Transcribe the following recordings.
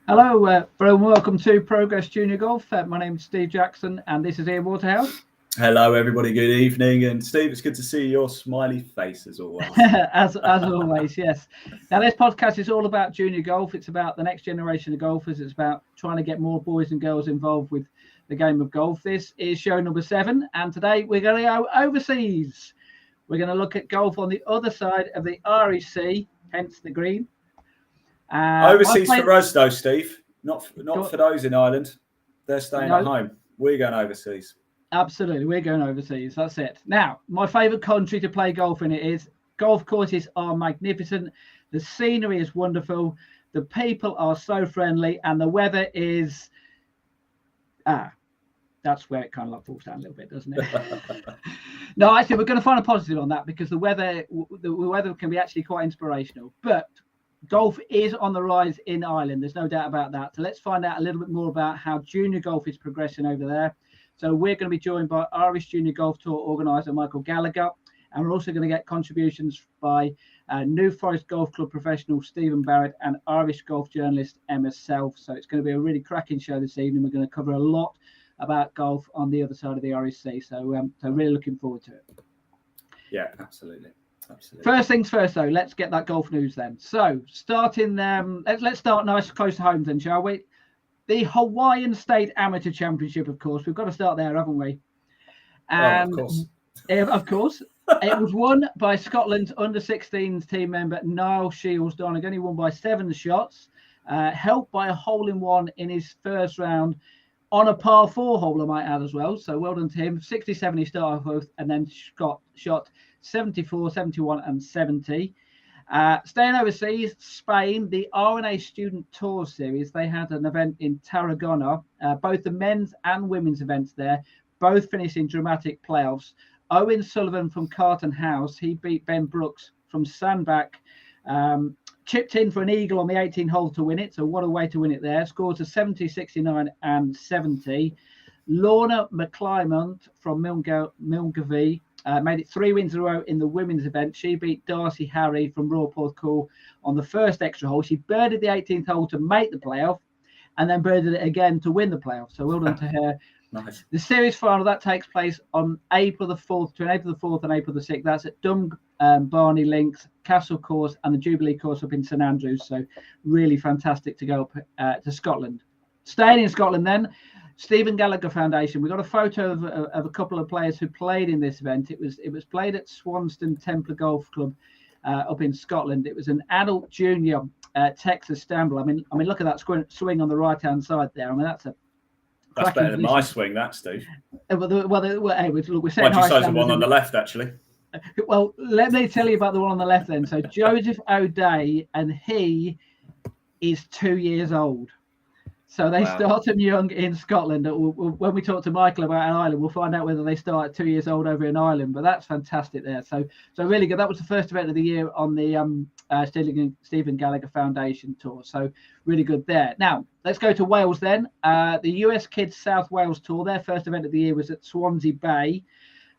Hello, very welcome to Progress Junior Golf. My name is Steve Jackson, and this is Ian Waterhouse. Hello, everybody. Good evening, and Steve, it's good to see your smiley face as always. as always, yes. Now, this podcast is all about junior golf. It's about the next generation of golfers. It's about trying to get more boys and girls involved with the game of golf. This is show number 7, and today we're going to go overseas. We're going to look at golf on the other side of the Irish Sea, hence the green. Overseas for us, though, Steve. Not for those in Ireland. They're staying at home. We're going overseas. Absolutely, we're going overseas. That's it. Now, my favourite country to play golf in is. Golf courses are magnificent. The scenery is wonderful. The people are so friendly, and the weather is. That's where it kind of like falls down a little bit, doesn't it? No, actually, we're going to find a positive on that because the weather can be actually quite inspirational. But golf is on the rise in Ireland. There's no doubt about that. So let's find out a little bit more about how junior golf is progressing over there. So we're going to be joined by Irish Junior Golf Tour organiser Michael Gallagher, and we're also going to get contributions by New Forest Golf Club professional Stephen Barrett and Irish golf journalist Emma Self. So it's going to be a really cracking show this evening. We're going to cover a lot about golf on the other side of the Irish Sea. So really looking forward to it. Yeah, absolutely. First things first, though, let's get that golf news then. So starting, let's start nice close to home then, shall we? The Hawaiian State Amateur Championship, of course. We've got to start there, haven't we? And of course. Of course. It was won by Scotland's under-16s team member Niall Shields Donegan. He won by 7 shots, helped by a hole-in-one in his first round on a par 4 hole, I might add as well. So well done to him. 67 he started off with, and then shot 74, 71 and 70. Staying overseas, Spain, the R&A Student Tour Series, they had an event in Tarragona, both the men's and women's events there, both finished in dramatic playoffs. Owen Sullivan from Carton House, he beat Ben Brooks from Sandbach, chipped in for an eagle on the 18th hole to win it, so what a way to win it there. Scores of 70, 69 and 70. Lorna McClymont from Milngavie, made it 3 wins in a row in the women's event. She beat Darcy Harry from Royal Porthcawl on the first extra hole. She birdied the 18th hole to make the playoff and then birdied it again to win the playoff. So well done to her. Nice. The series final, that takes place on April the 4th, between April the 4th and April the 6th. That's at Barney Links, Castle Course and the Jubilee Course up in St Andrews. So really fantastic to go up to Scotland. Staying in Scotland then, Stephen Gallagher Foundation. We got a photo of a couple of players who played in this event. It was played at Swanston Templar Golf Club up in Scotland. It was an adult junior Texas Stamble. I mean, look at that swing on the right hand side there. I mean, that's better than my swing, that, Steve. Hey, look, we're saying high standards. The one on the left, actually. Well, let me tell you about the one on the left then. So Joseph O'Day, and he is 2 years old. So they start them young in Scotland. When we talk to Michael about Ireland, we'll find out whether they start at 2 years old over in Ireland. But that's fantastic there. So really good. That was the first event of the year on the Stephen Gallagher Foundation Tour. So really good there. Now, let's go to Wales then. The US Kids South Wales Tour, their first event of the year was at Swansea Bay.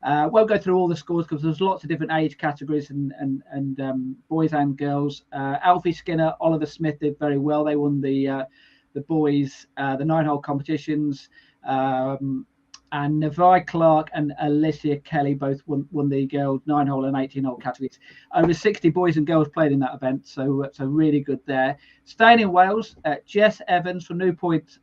Won't go through all the scores because there's lots of different age categories and boys and girls. Alfie Skinner, Oliver Smith did very well. They won the boys, the 9-hole competitions, and Nevi Clark and Alicia Kelly both won the girls 9-hole and 18-hole categories. Over 60 boys and girls played in that event, so really good there. Staying in Wales, Jess Evans from Newport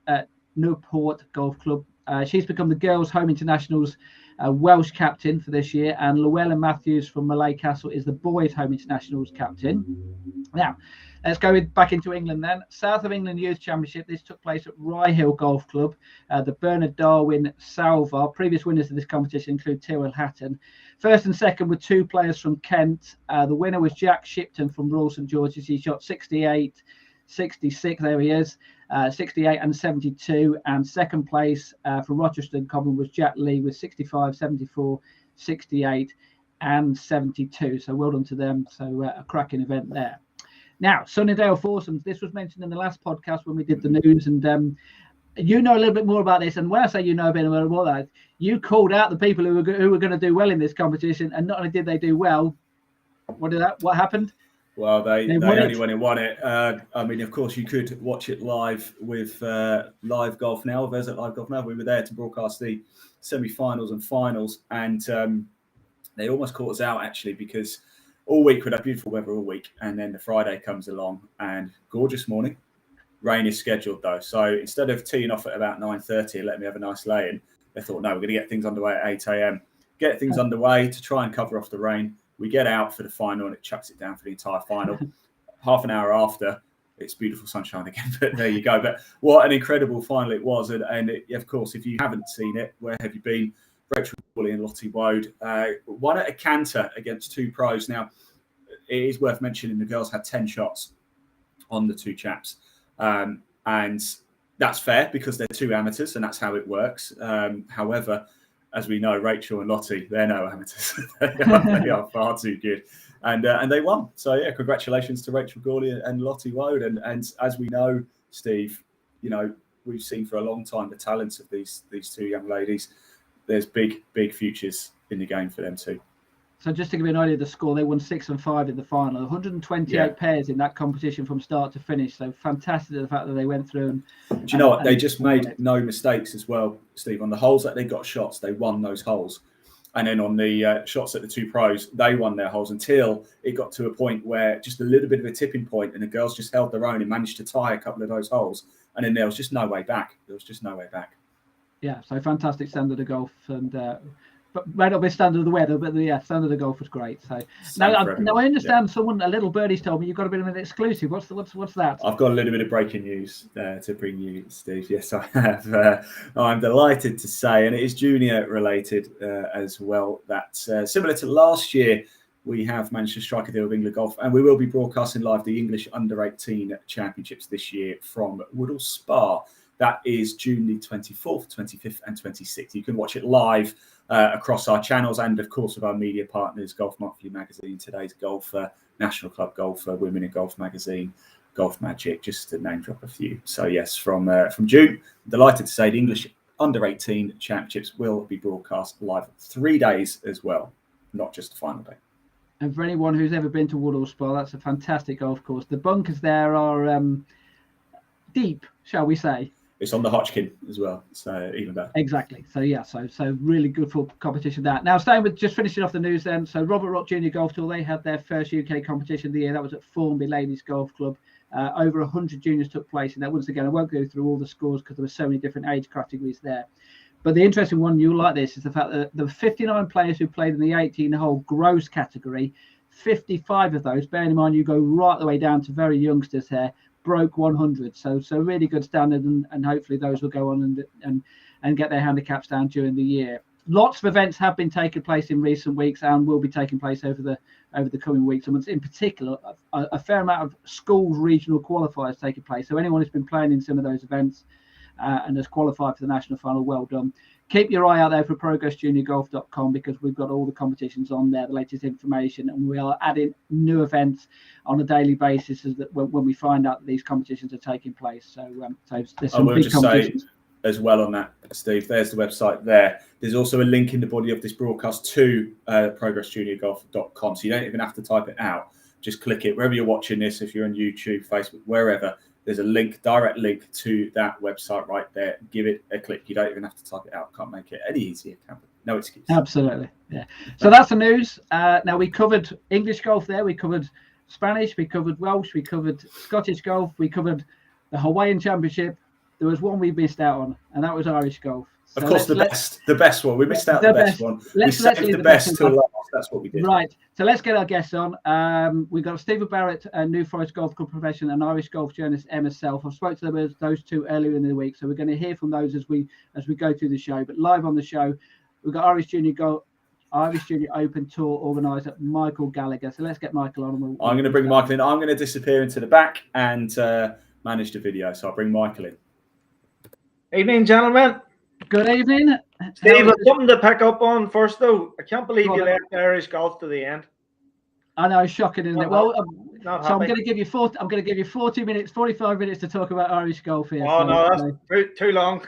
Golf Club. She's become the girls' home internationals Welsh captain for this year, and Llewellyn Matthews from Malay Castle is the boys' home internationals captain. Now, let's go back into England then. South of England Youth Championship. This took place at Rye Hill Golf Club. The Bernard Darwin Salvar. Previous winners of this competition include Tyrrell Hatton. First and second were 2 players from Kent. The winner was Jack Shipton from Royal St George's. He shot 68, 66, there he is, 68 and 72. And second place for Rochester and Common was Jack Lee with 65, 74, 68 and 72. So well done to them. So a cracking event there. Now, Sunnydale Foursomes, this was mentioned in the last podcast when we did the news, and you know a little bit more about this. And when I say you know a bit more about that, you called out the people who were going to do well in this competition, and not only did they do well, what happened? Well, they only went and won it. I mean, of course, you could watch it live with Live Golf Now. There's at Live Golf Now. We were there to broadcast the semi-finals and finals, and they almost caught us out, actually, because all week we'd have beautiful weather all week, and then the Friday comes along and gorgeous morning. Rain is scheduled, though. So instead of teeing off at about 9:30 and letting me have a nice lay-in, they thought, no, we're going to get things underway at 8 a.m. Get things underway to try and cover off the rain. We get out for the final and it chucks it down for the entire final. Half an hour after, it's beautiful sunshine again. But there you go. But what an incredible final it was. And of course, if you haven't seen it, where have you been? Rachel Gawley and Lottie Wode won at a canter against two pros. Now, it is worth mentioning the girls had 10 shots on the two chaps. And that's fair because they're two amateurs and that's how it works. However, as we know, Rachel and Lottie, they're no amateurs. They are far too good. And they won. So, yeah, congratulations to Rachel Gawley and Lottie Wode. And as we know, Steve, you know, we've seen for a long time the talents of these two young ladies. There's big futures in the game for them too. So just to give you an idea of the score, they won 6 and 5 in the final. 128 pairs in that competition from start to finish. So fantastic the fact that they went through. Do you know what? They just made no mistakes as well, Steve. On the holes that they got shots, they won those holes. And then on the shots at the two pros, they won their holes until it got to a point where just a little bit of a tipping point and the girls just held their own and managed to tie a couple of those holes. And then there was just no way back. Yeah, so fantastic standard of golf, and but might not be standard of the weather, but the standard of golf was great. So now I understand a little birdie's told me you've got a bit of an exclusive. What's that? I've got a little bit of breaking news to bring you, Steve. Yes, I have. I'm delighted to say, and it is junior related as well, that similar to last year, we have managed to strike a deal with England Golf, and we will be broadcasting live the English Under-18 Championships this year from Woodall Spa. That is June the 24th, 25th and 26th. You can watch it live across our channels and, of course, with our media partners, Golf Monthly Magazine, Today's Golfer, National Club Golfer, Women in Golf Magazine, Golf Magic, just to name drop a few. So, yes, from June, I'm delighted to say the English Under-18 Championships will be broadcast live 3 days as well, not just the final day. And for anyone who's ever been to Woodall Spa, that's a fantastic golf course. The bunkers there are deep, shall we say. It's on the Hodgkin as well, so even better. Exactly. So yeah, so really good for competition there. Now, staying with just finishing off the news then. So Robert Rock Junior Golf Tour, they had their first UK competition of the year. That was at Formby Ladies Golf Club. Over 100 juniors took place in that. Once again, I won't go through all the scores because there were so many different age categories there. But the interesting one, you'll like this, is the fact that there were 59 players who played in the 18-hole gross category. 55 of those, bearing in mind you go right the way down to very youngsters here, broke 100. So really good standard, and hopefully those will go on and get their handicaps down during the year. Lots of events have been taking place in recent weeks and will be taking place over the coming weeks and months. In particular, a fair amount of schools regional qualifiers taking place. So anyone who's been playing in some of those events and has qualified for the national final, well done. Keep your eye out there for progressjuniorgolf.com because we've got all the competitions on there, the latest information, and we are adding new events on a daily basis when we find out that these competitions are taking place. So there's some big competitions. As well on that, Steve, there's the website there. There's also a link in the body of this broadcast to progressjuniorgolf.com, so you don't even have to type it out. Just click it wherever you're watching this. If you're on YouTube, Facebook, wherever, there's a direct link to that website right there. Give it a click. You don't even have to type it out. Can't make it any easier, can we? No excuse. Absolutely, yeah. So that's the news. Now, we covered English golf there. We covered Spanish. We covered Welsh. We covered Scottish golf. We covered the Hawaiian Championship. There was one we missed out on, and that was Irish golf. So of course, the best one. We missed out the best one. We saved the best till last. That's what we did. Right. So let's get our guests on. We've got Stephen Barrett, a New Forest Golf Club professional, and Irish golf journalist Emma Self. I've spoken to them as those two earlier in the week, so we're going to hear from those as we go through the show. But live on the show, we've got Irish Junior Open Tour organizer Michael Gallagher. So let's get Michael on. I'm going to bring Michael in. I'm going to disappear into the back and manage the video. So I'll bring Michael in. Evening, gentlemen. Good evening. Steve, something to pick up on first, though. I can't believe you left Irish golf to the end. I know, shocking, isn't it? Well, I'm going to give you 40 minutes, 45 minutes to talk about Irish golf here. Oh, no, that's too long.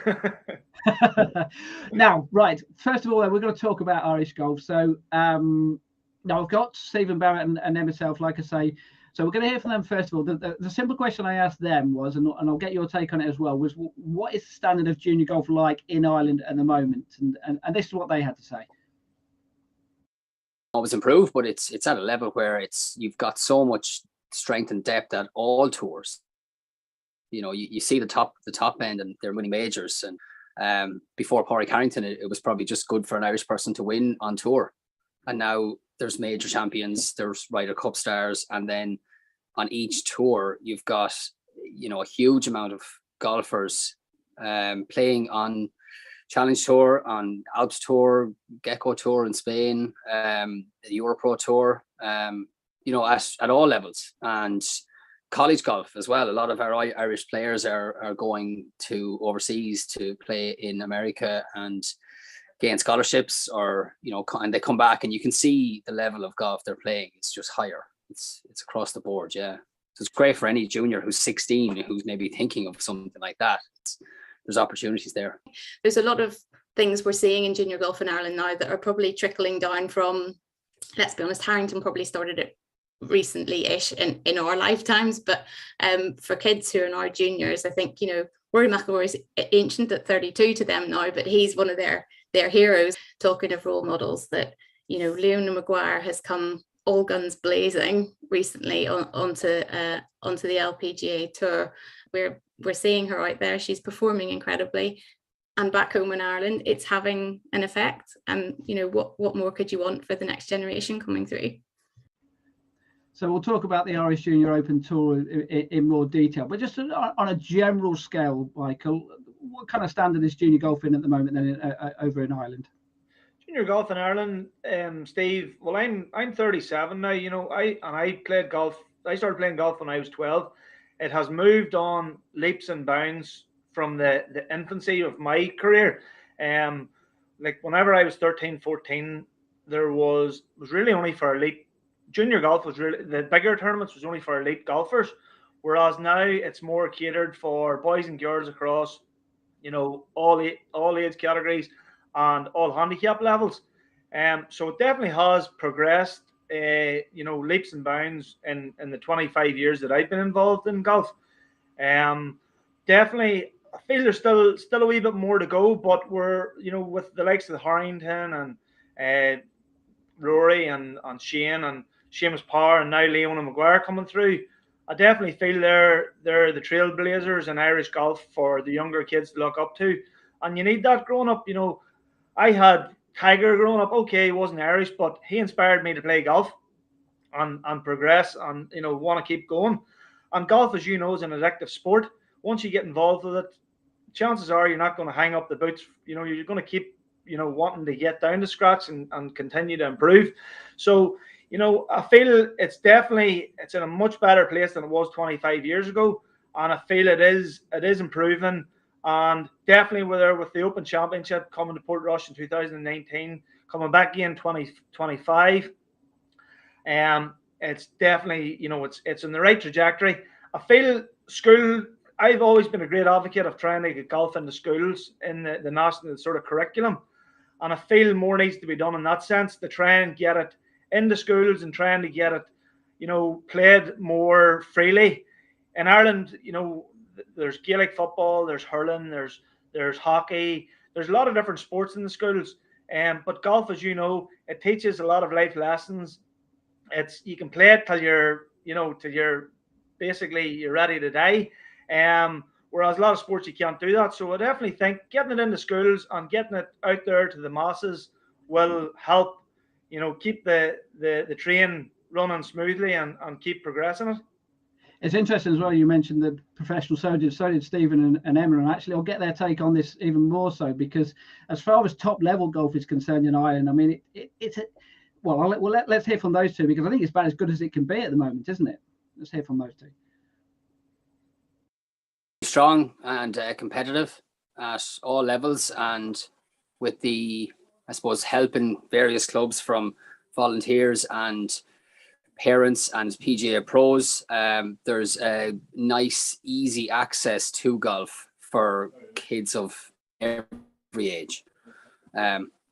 Now, right. First of all, we're going to talk about Irish golf. So, now I've got Stephen Barrett and Emma Self, like I say. So we're going to hear from them first of all. The simple question I asked them was, and I'll get your take on it as well, was what is the standard of junior golf like in Ireland at the moment? And this is what they had to say. Always improve, but it's at a level where you've got so much strength and depth at all tours. You know, you see the top end, and they're winning majors. And before Pádraig Harrington, it was probably just good for an Irish person to win on tour. And now there's major champions, there's Ryder Cup stars, and then on each tour you've got, you know, a huge amount of golfers playing on Challenge Tour, on Alps Tour, Gecko Tour in Spain, the Europro Tour, you know, at all levels, and college golf as well. A lot of our Irish players are going to overseas to play in America and gain scholarships, or, you know, and they come back and you can see the level of golf they're playing. It's just higher. It's across the board, yeah. So it's great for any junior who's 16 who's maybe thinking of something like that. There's opportunities there. There's a lot of things we're seeing in junior golf in Ireland now that are probably trickling down from, let's be honest, Harrington probably started it recently-ish in our lifetimes, but for kids who are now juniors, I think, you know, Rory McIlroy is ancient at 32 to them now, but he's one of their heroes. Talking of role models, that, you know, Leona Maguire has come all guns blazing recently onto the LPGA tour. We're seeing her out there. She's performing incredibly, and back home in Ireland, it's having an effect. And, you know, what more could you want for the next generation coming through? So we'll talk about the Irish Junior Open Tour in more detail, but just on a general scale, Michael, what kind of standard is junior golf in at the moment then over in Ireland? Junior golf in Ireland, Steve. Well, I'm 37 now. You know, I played golf. I started playing golf when I was 12. It has moved on leaps and bounds from the infancy of my career. Like whenever I was 13, 14, there was really only for elite. Junior golf was really, the bigger tournaments was only for elite golfers, whereas now it's more catered for boys and girls across, you know, all age categories and all handicap levels. So it definitely has progressed, you know, leaps and bounds in the 25 years that I've been involved in golf. Definitely, I feel there's still a wee bit more to go, but we're, you know, with the likes of the Harrington and Rory and Shane and Seamus Power and now Leona Maguire coming through, I definitely feel they're the trailblazers in Irish golf for the younger kids to look up to. And you need that growing up. You know, I had Tiger growing up. Okay, he wasn't Irish, but he inspired me to play golf and progress and, you know, want to keep going. And golf, as you know, is an addictive sport. Once you get involved with it, chances are you're not going to hang up the boots. You know, you're going to keep, you know, wanting to get down to scratch and continue to improve. So, you know, I feel it's in a much better place than it was 25 years ago. And I feel it is improving. And definitely with the Open Championship coming to Portrush in 2019, coming back again 2025, it's definitely, you know, it's in the right trajectory. I feel I've always been a great advocate of trying to get golf into schools in the national sort of curriculum. And I feel more needs to be done in that sense to try and get it into schools and trying to get it, you know, played more freely. In Ireland, you know, there's Gaelic football, there's hurling, there's hockey, there's a lot of different sports in the schools. But golf, as you know, it teaches a lot of life lessons. You can play it till you're basically ready to die. Whereas a lot of sports you can't do that. So I definitely think getting it into schools and getting it out there to the masses will help, you know, keep the train running smoothly and keep progressing it. It's interesting as well, you mentioned the professional, so did Stephen and Emma, and actually I'll get their take on this even more so, because as far as top level golf is concerned in Ireland, I mean, let's hear from those two, because I think it's about as good as it can be at the moment, isn't it? Let's hear from those two. Strong and competitive at all levels, and with the, I suppose, helping various clubs from volunteers and parents and PGA pros, there's a nice, easy access to golf for kids of every age,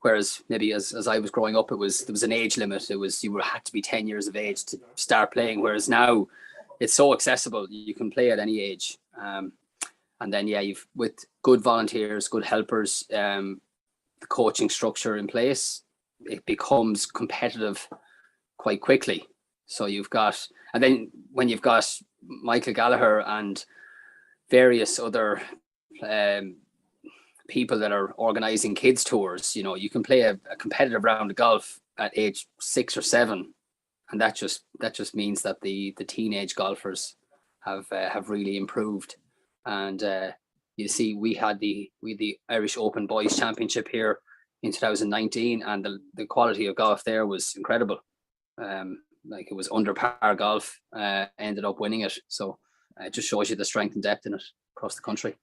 Whereas maybe as I was growing up, there was an age limit. You had to be 10 years of age to start playing. Whereas now it's so accessible. You can play at any age. And then, you've with good volunteers, good helpers, the coaching structure in place, it becomes competitive quite quickly. So and then when you've got Michael Gallagher and various other people that are organizing kids tours, you can play a competitive round of golf at age 6 or 7, and that just means that the teenage golfers have really improved. And you see, we had the Irish Open Boys Championship here in 2019, and the quality of golf there was incredible. Like, it was under par golf, ended up winning it. So it just shows you the strength and depth in it across the country.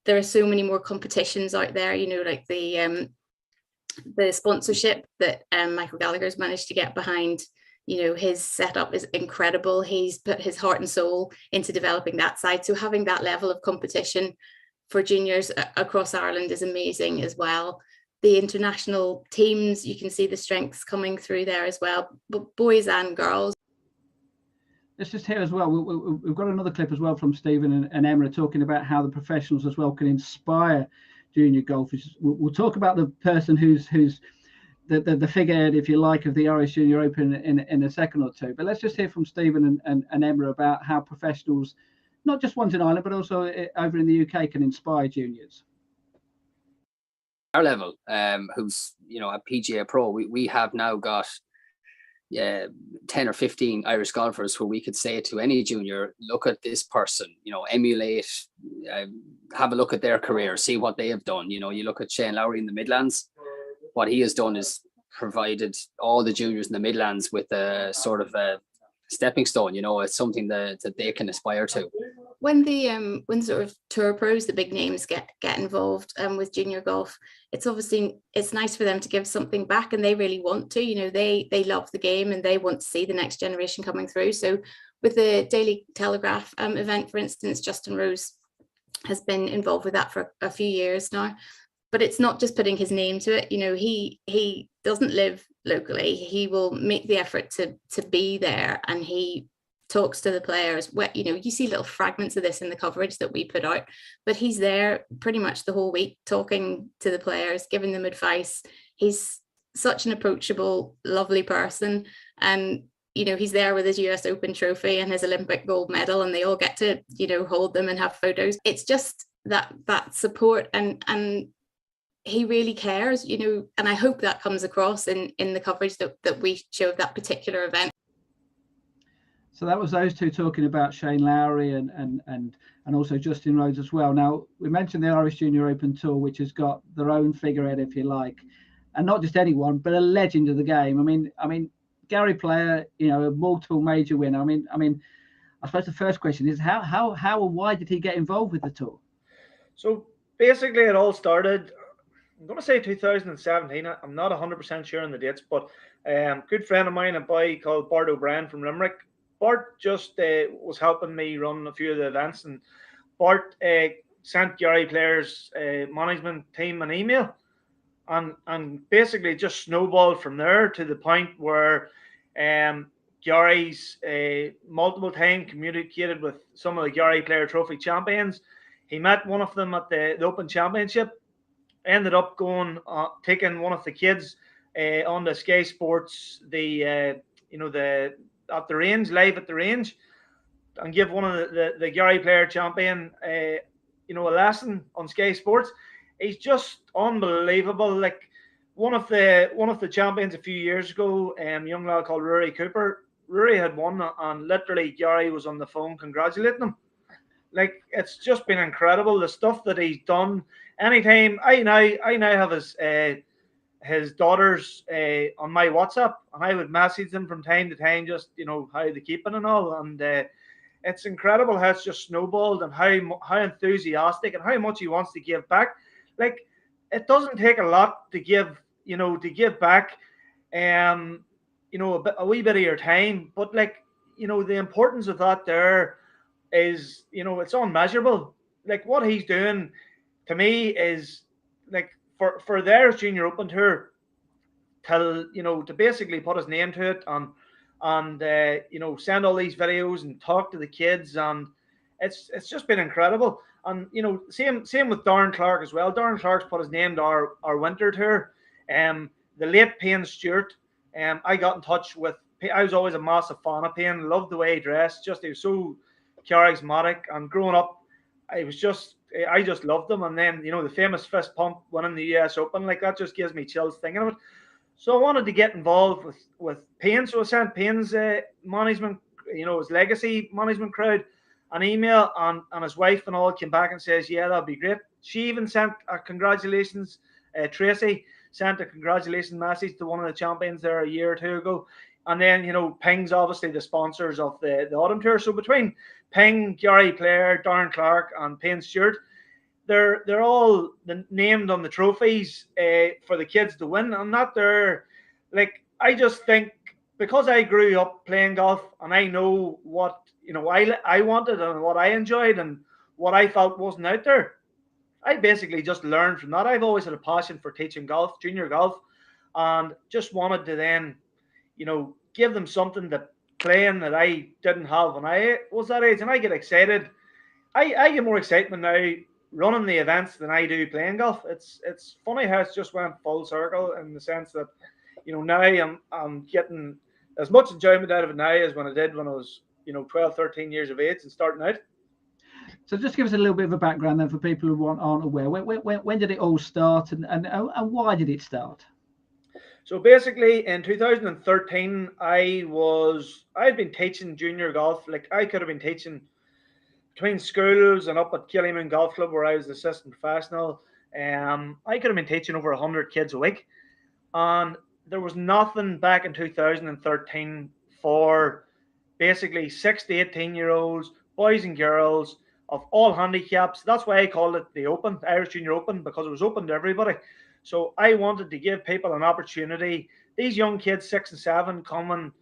There are so many more competitions out there, like the sponsorship that Michael Gallagher's managed to get behind. His setup is incredible. He's put his heart and soul into developing that side. So having that level of competition for juniors across Ireland is amazing as well. The international teams, you can see the strengths coming through there as well, but boys and girls. Let's just hear as well. We've got another clip as well from Stephen and Emma talking about how the professionals as well can inspire junior golfers. We'll talk about the person who's the figurehead, if you like, of the Irish Junior Open in a second or two. But let's just hear from Stephen and Emma about how professionals, not just ones in Ireland, but also over in the UK, can inspire juniors. Our level, who's a PGA Pro, we have now got 10 or 15 Irish golfers where we could say to any junior, look at this person, emulate, have a look at their career, see what they have done. You look at Shane Lowry in the Midlands. What he has done is provided all the juniors in the Midlands with a sort of a stepping stone. It's something that they can aspire to. When when sort of tour pros, the big names get involved with junior golf, it's nice for them to give something back, and they really want to. They love the game and they want to see the next generation coming through. So with the Daily Telegraph event, for instance, Justin Rose has been involved with that for a few years now. But it's not just putting his name to it. He doesn't live locally. He will make the effort to be there, and he talks to the players. You see little fragments of this in the coverage that we put out, but he's there pretty much the whole week talking to the players, giving them advice. He's such an approachable, lovely person, and he's there with his US Open trophy and his Olympic gold medal, and they all get to hold them and have photos. It's just that support, and he really cares, and I hope that comes across in the coverage that we show of that particular event. So that was those two talking about Shane Lowry and also Justin Rose as well. Now, we mentioned the Irish Junior Open Tour, which has got their own figurehead, if you like, and not just anyone, but a legend of the game. I mean, Gary Player, a multiple major winner. I mean, I suppose the first question is how and why did he get involved with the tour? So basically, it all started, I'm going to say 2017. I'm not 100% sure on the dates, but a good friend of mine, a boy called Barrett O'Brien from Limerick. Bart just was helping me run a few of the events, and Bart sent Gary Player's management team an email, and basically just snowballed from there to the point where Gary's multiple time communicated with some of the Gary Player Trophy champions. He met one of them at the Open Championship, ended up going taking one of the kids on the Sky Sports, at the range, live at the range, and give one of the Gary Player champion a lesson on Sky Sports. He's just unbelievable. Like one of the champions a few years ago, young lad called Rory Cooper. Rory had won, and literally Gary was on the phone congratulating him. Like, it's just been incredible, the stuff that he's done. Anytime I now have his daughters on my WhatsApp, and I would message them from time to time, just how they keeping and all. And it's incredible how it's just snowballed, and how enthusiastic and how much he wants to give back. Like, it doesn't take a lot to give back, a wee bit of your time, but the importance of that there is, it's unmeasurable. Like, what he's doing to me is, like, for their Junior Open Tour, till, you know, to basically put his name to it and you know, send all these videos and talk to the kids, and it's just been incredible. And you know, same with Darren Clark as well. Darren Clark's put his name to our winter tour. The late Payne Stewart, I got in touch with. I was always a massive fan of Payne. Loved the way he dressed. He was so charismatic. And growing up, I just loved him. And then, you know, the famous fist pump winning the US Open, like, that just gives me chills thinking of it. So I wanted to get involved with Payne. So I sent Payne's management, you know, his legacy management crowd, an email, and his wife and all came back and says, yeah, that'd be great. She even sent a congratulations. Tracy sent a congratulations message to one of the champions there a year or two ago. And then, you know, Ping's obviously the sponsors of the autumn tour. So between Ping, Gary Player, Darren Clark, and Payne Stewart, they're all named on the trophies for the kids to win. And that they're like, I just think, because I grew up playing golf and I know what, you know, I wanted and what I enjoyed and what I felt wasn't out there, I basically just learned from that. I've always had a passion for teaching golf, junior golf, and just wanted to then, you know, give them something to play in that I didn't have when I was that age. And I get excited. I get more excitement now running the events than I do playing golf. It's funny how it's just went full circle, in the sense that, you know, now I'm getting as much enjoyment out of it now as when I did when I was, you know, 12, 13 years of age and starting out. So just give us a little bit of a background then for people who aren't aware. When did it all start, and why did it start? So basically in 2013, I'd been teaching junior golf. Like, I could have been teaching between schools and up at Killymoon Golf Club, where I was the assistant professional. I could have been teaching over 100 kids a week. And there was nothing back in 2013 for basically 6 to 18-year-olds, boys and girls of all handicaps. That's why I called it the Open, Irish Junior Open, because it was open to everybody. So I wanted to give people an opportunity. These young kids, 6 and 7, coming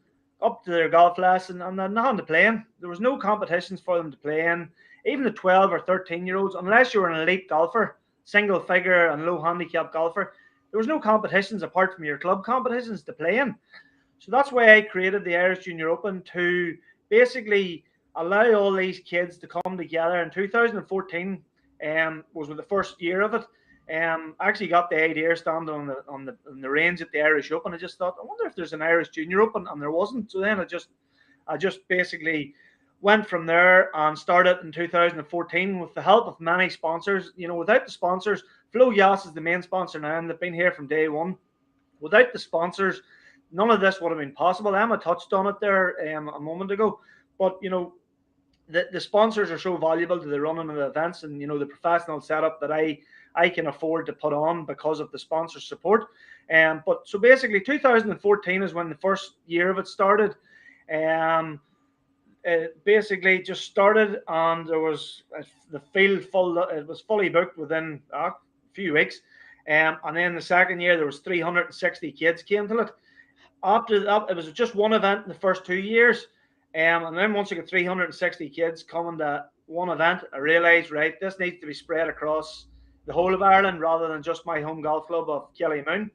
up to their golf lesson, and they're not to playing. There was no competitions for them to play in. Even the 12 or 13-year-olds, unless you were an elite golfer, single figure and low handicap golfer, there was no competitions apart from your club competitions to play in. So that's why I created the Irish Junior Open, to basically allow all these kids to come together. In 2014 was the first year of it. I actually got the idea standing on the range at the Irish Open. I just thought, I wonder if there's an Irish Junior Open, and there wasn't. So then I just basically went from there and started in 2014 with the help of many sponsors. You know, without the sponsors, Flo Yass is the main sponsor now, and they've been here from day one. Without the sponsors, none of this would have been possible. Emma touched on it there a moment ago, but you know, the sponsors are so valuable to the running of the events, and you know, the professional setup that I can afford to put on because of the sponsor support. But so basically 2014 is when the first year of it started. It basically just started, and there was the field full. It was fully booked within a few weeks. And then the second year, there was 360 kids came to it. After that, it was just one event in the first 2 years. And then once you get 360 kids coming to one event, I realised, right, this needs to be spread across the whole of Ireland rather than just my home golf club of Killymoon.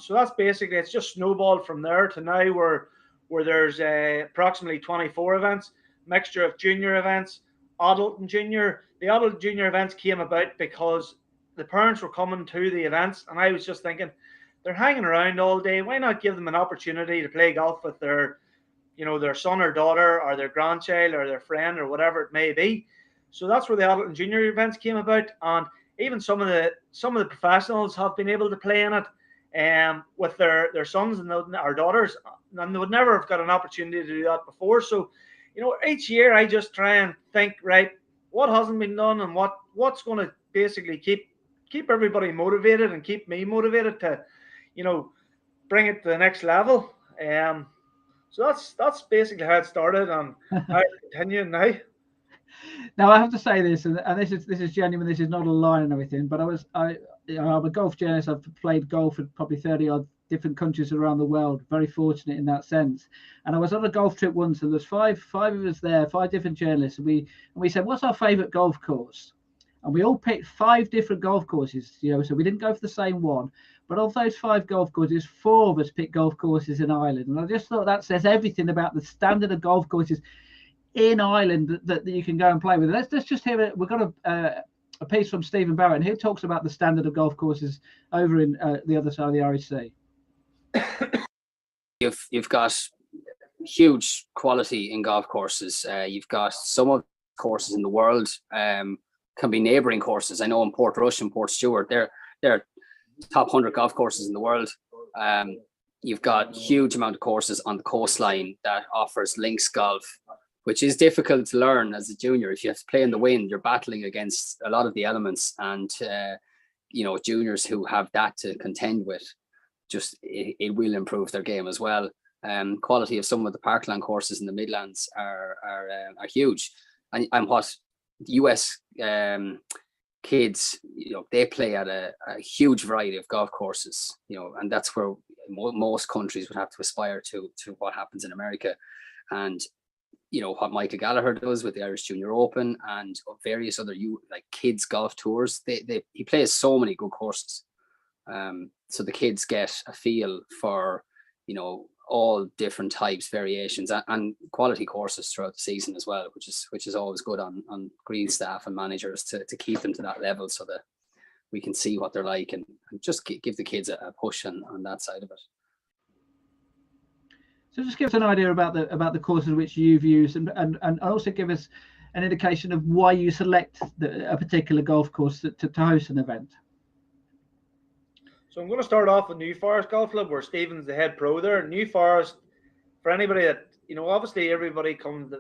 So that's basically, it's just snowballed from there to now where there's approximately 24 events, mixture of junior events, adult and junior. The adult and junior events came about because the parents were coming to the events, and I was just thinking, they're hanging around all day. Why not give them an opportunity to play golf with their son or daughter or their grandchild or their friend or whatever it may be? So that's where the adult and junior events came about, and even some of the professionals have been able to play in it with their sons and our daughters, and they would never have got an opportunity to do that before. So, you know, each year I just try and think, right, what hasn't been done, and what's going to basically keep everybody motivated and keep me motivated to, you know, bring it to the next level. So that's basically how it started and how it's continuing now. Now I have to say this, and this is genuine. This is not a line and everything, but I'm a golf journalist. I've played golf in probably 30 odd different countries around the world. Very fortunate in that sense. And I was on a golf trip once, and there's five of us there, 5 different journalists. And we said, what's our favourite golf course? and we all picked 5 different golf courses, you know, so we didn't go for the same one. But of those 5 golf courses, 4 of us picked golf courses in Ireland. And I just thought that says everything about the standard of golf courses in Ireland that you can go and play with. Let's just hear it. We've got a piece from Stephen Barrett, who talks about the standard of golf courses over in the other side of the Irish Sea. You've got huge quality in golf courses. You've got some of the courses in the world can be neighbouring courses. I know in Portrush and Port Stewart, they're top 100 golf courses in the world. You've got huge amount of courses on the coastline that offers links golf, which is difficult to learn as a junior. If you have to play in the wind, you're battling against a lot of the elements, and you know, juniors who have that to contend with, just it will improve their game as well. Quality of some of the parkland courses in the Midlands are huge, and what the US kids, you know, they play at a huge variety of golf courses, you know, and that's where most countries would have to aspire to what happens in America. And you know what Michael Gallagher does with the Irish Junior Open and various other like kids golf tours, he plays so many good courses, so the kids get a feel for, you know, all different types, variations, and quality courses throughout the season as well, which is always good on green staff and managers to keep them to that level, so that we can see what they're like and just give the kids a push on that side of it. So just give us an idea about the courses which you've used, and also give us an indication of why you select a particular golf course to host an event. So I'm going to start off with New Forest Golf Club, where Stephen's the head pro there. New Forest, for anybody that, you know, obviously everybody comes,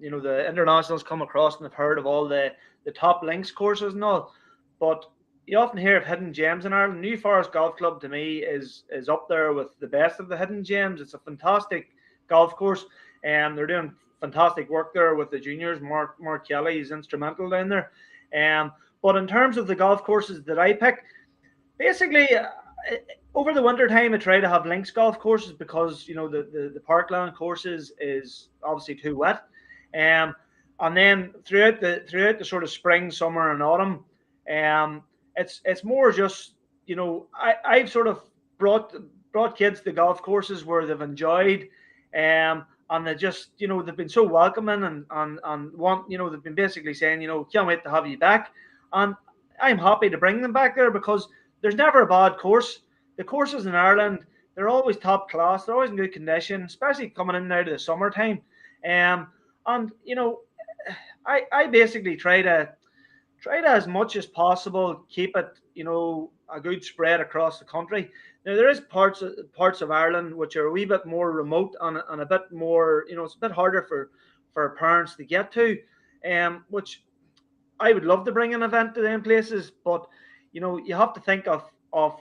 you know, the internationals come across and have heard of all the top links courses and all, but you often hear of hidden gems in Ireland. New Forest Golf Club to me is up there with the best of the hidden gems. It's a fantastic golf course, and they're doing fantastic work there with the juniors. Mark Kelly is instrumental down there. But in terms of the golf courses that I pick, basically over the winter time I try to have links golf courses, because you know the parkland courses is obviously too wet. And then throughout the sort of spring, summer and autumn, it's more just, you know, I've sort of brought kids to golf courses where they've enjoyed, and they just, you know, they've been so welcoming and want, you know, they've been basically saying, you know, can't wait to have you back. And I'm happy to bring them back there, because there's never a bad course. The courses in Ireland, they're always top class. They're always in good condition, especially coming in now to the summertime. And you know, I basically try to as much as possible keep it, you know, a good spread across the country. Now there is parts of Ireland which are a wee bit more remote and a bit more, you know, it's a bit harder for parents to get to, which I would love to bring an event to them places, but you know, you have to think of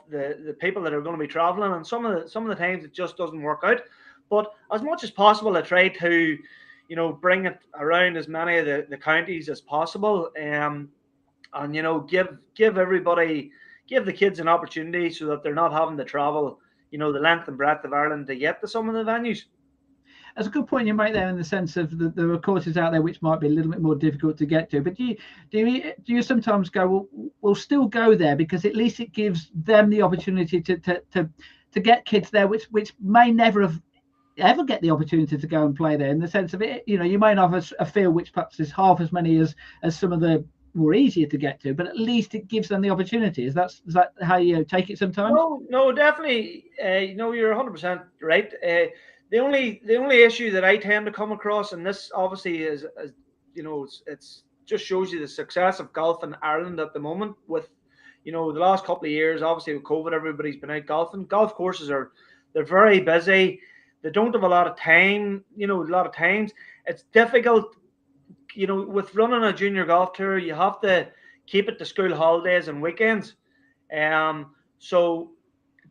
the people that are going to be traveling, and some of the times it just doesn't work out. But as much as possible, I try to, you know, bring it around as many of the counties as possible, and you know, give the kids an opportunity so that they're not having to travel, you know, the length and breadth of Ireland to get to some of the venues. That's a good point you make there, in the sense of there are courses out there which might be a little bit more difficult to get to. But do you sometimes go, well, we'll still go there, because at least it gives them the opportunity to get kids there which may never have ever get the opportunity to go and play there, in the sense of it, you know, you may not have a field which perhaps is half as many as some of the more easier to get to, but at least it gives them the opportunity. Is that how you take it sometimes? No, definitely. You know, you're 100% right. The only issue that I tend to come across, and this obviously is you know, it's just shows you the success of golf in Ireland at the moment. With, you know, the last couple of years, obviously with COVID, everybody's been out golfing. Golf courses they're very busy. They don't have a lot of time. You know, a lot of times it's difficult. You know, with running a junior golf tour, you have to keep it to school holidays and weekends. So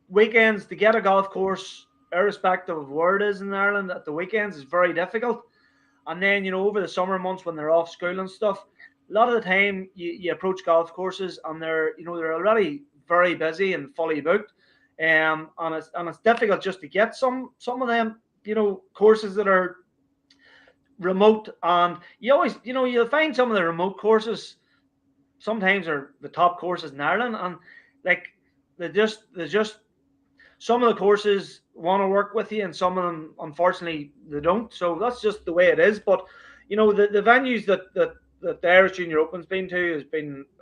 weekends, to get a golf course, irrespective of where it is in Ireland, at the weekends is very difficult. And then, you know, over the summer months when they're off school and stuff, a lot of the time you approach golf courses and they're already very busy and fully booked. And it's difficult just to get some of them, you know, courses that are remote. And you always, you know, you'll find some of the remote courses, sometimes are the top courses in Ireland, and like they just some of the courses want to work with you, and some of them unfortunately they don't. So that's just the way it is. But you know, the venues that the Irish Junior Open's been to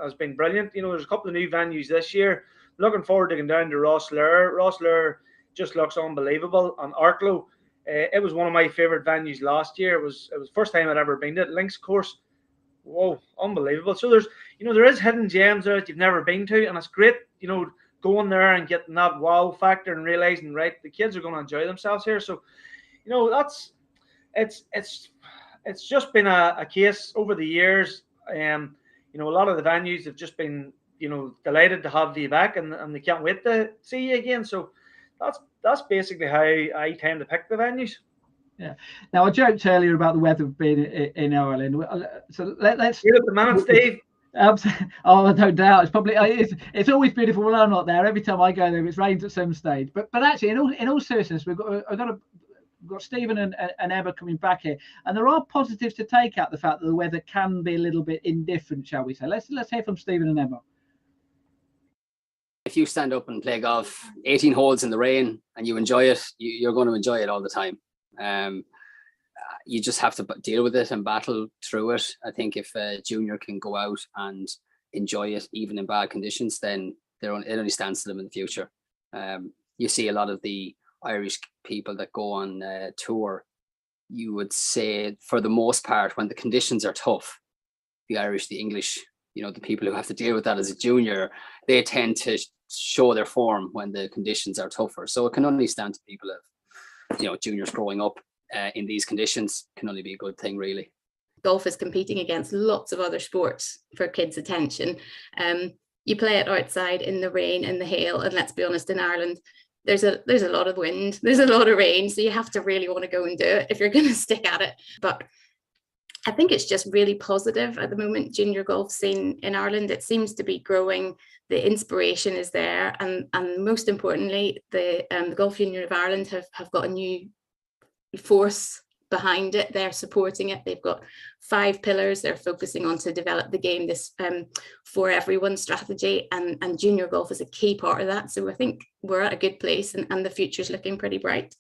has been brilliant. You know, there's a couple of new venues this year. Looking forward to going down to Rosslare. Rosslare just looks unbelievable. And Arklow, it was one of my favourite venues last year. It was the first time I'd ever been to it. Links course, whoa, unbelievable. So there is hidden gems there that you've never been to, and it's great, you know, going there and getting that wow factor and realizing, right, the kids are going to enjoy themselves here. So, you know, it's just been a case over the years. You know, a lot of the venues have just been, you know, delighted to have you back, and they can't wait to see you again. So that's basically how I tend to pick the venues. Yeah. Now, I joked earlier about the weather being in Ireland. So let's. You're at the minute, Steve. Oh, no doubt. It's probably it's always beautiful when I'm not there. Every time I go there, it's rained at some stage. But actually, in all seriousness, we've got Stephen and Emma coming back here, and there are positives to take out the fact that the weather can be a little bit indifferent, shall we say? Let's hear from Stephen and Emma. If you stand up and play golf 18 holes in the rain and you enjoy it, you're going to enjoy it all the time. You just have to deal with it and battle through it. I think if a junior can go out and enjoy it, even in bad conditions, then it only stands to them in the future. You see a lot of the Irish people that go on tour, you would say for the most part, when the conditions are tough, the Irish, the English, you know, the people who have to deal with that as a junior, they tend to show their form when the conditions are tougher. So it can only stand to people of, you know, juniors growing up in these conditions can only be a good thing, really. Golf is competing against lots of other sports for kids' attention. You play it outside in the rain and the hail, and let's be honest, in Ireland, there's a lot of wind, there's a lot of rain, so you have to really want to go and do it if you're going to stick at it. But I think it's just really positive at the moment. Junior golf scene in Ireland, it seems to be growing. The inspiration is there, and most importantly, the Golf Union of Ireland have got a new force behind it. They're supporting it. They've got 5 pillars they're focusing on to develop the game, this for everyone strategy, and junior golf is a key part of that. So I think we're at a good place, and the future's looking pretty bright.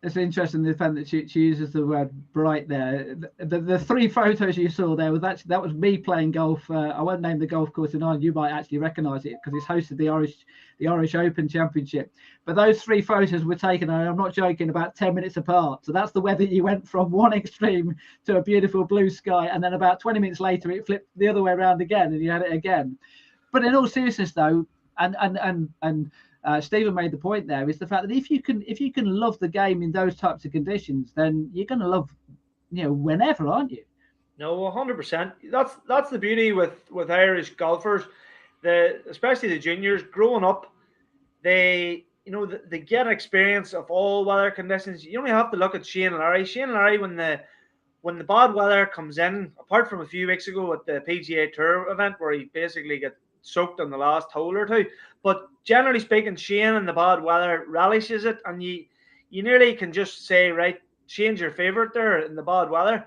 It's interesting the fact that she uses the word bright there. The 3 photos you saw there that was me playing golf. I won't name the golf course in Ireland. You might actually recognise it because it's hosted the Irish Open Championship. But those 3 photos were taken, I'm not joking, about 10 minutes apart. So that's the weather. You went from one extreme to a beautiful blue sky, and then about 20 minutes later it flipped the other way around again, and you had it again. But in all seriousness, though, and Stephen made the point there, is the fact that if you can love the game in those types of conditions, then you're going to love, you know, whenever, aren't you? No, 100%. That's the beauty with Irish golfers, especially the juniors growing up. They get experience of all weather conditions. You only have to look at Shane Larry. Shane Larry, when the bad weather comes in, apart from a few weeks ago at the PGA Tour event where he basically got soaked on the last hole or two, but generally speaking, Shane in the bad weather relishes it, and you nearly can just say, right, Shane's your favourite there in the bad weather,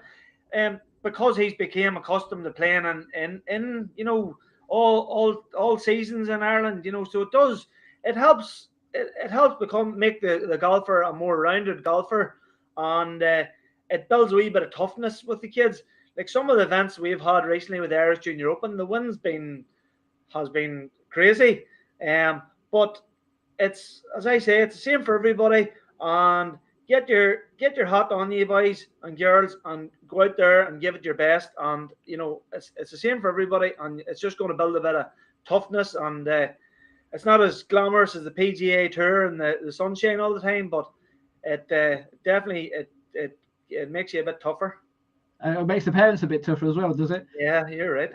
because he's became accustomed to playing in you know, all seasons in Ireland, you know. So it helps make the golfer a more rounded golfer, and it builds a wee bit of toughness with the kids. Like some of the events we've had recently with the Irish Junior Open, the wind's has been crazy, but it's, as I say, it's the same for everybody. And get your hat on, you boys and girls, and go out there and give it your best. And you know, it's the same for everybody, and it's just going to build a bit of toughness. And it's not as glamorous as the PGA Tour and the sunshine all the time, but it definitely it makes you a bit tougher. It makes the parents a bit tougher as well, does it? Yeah, you're right.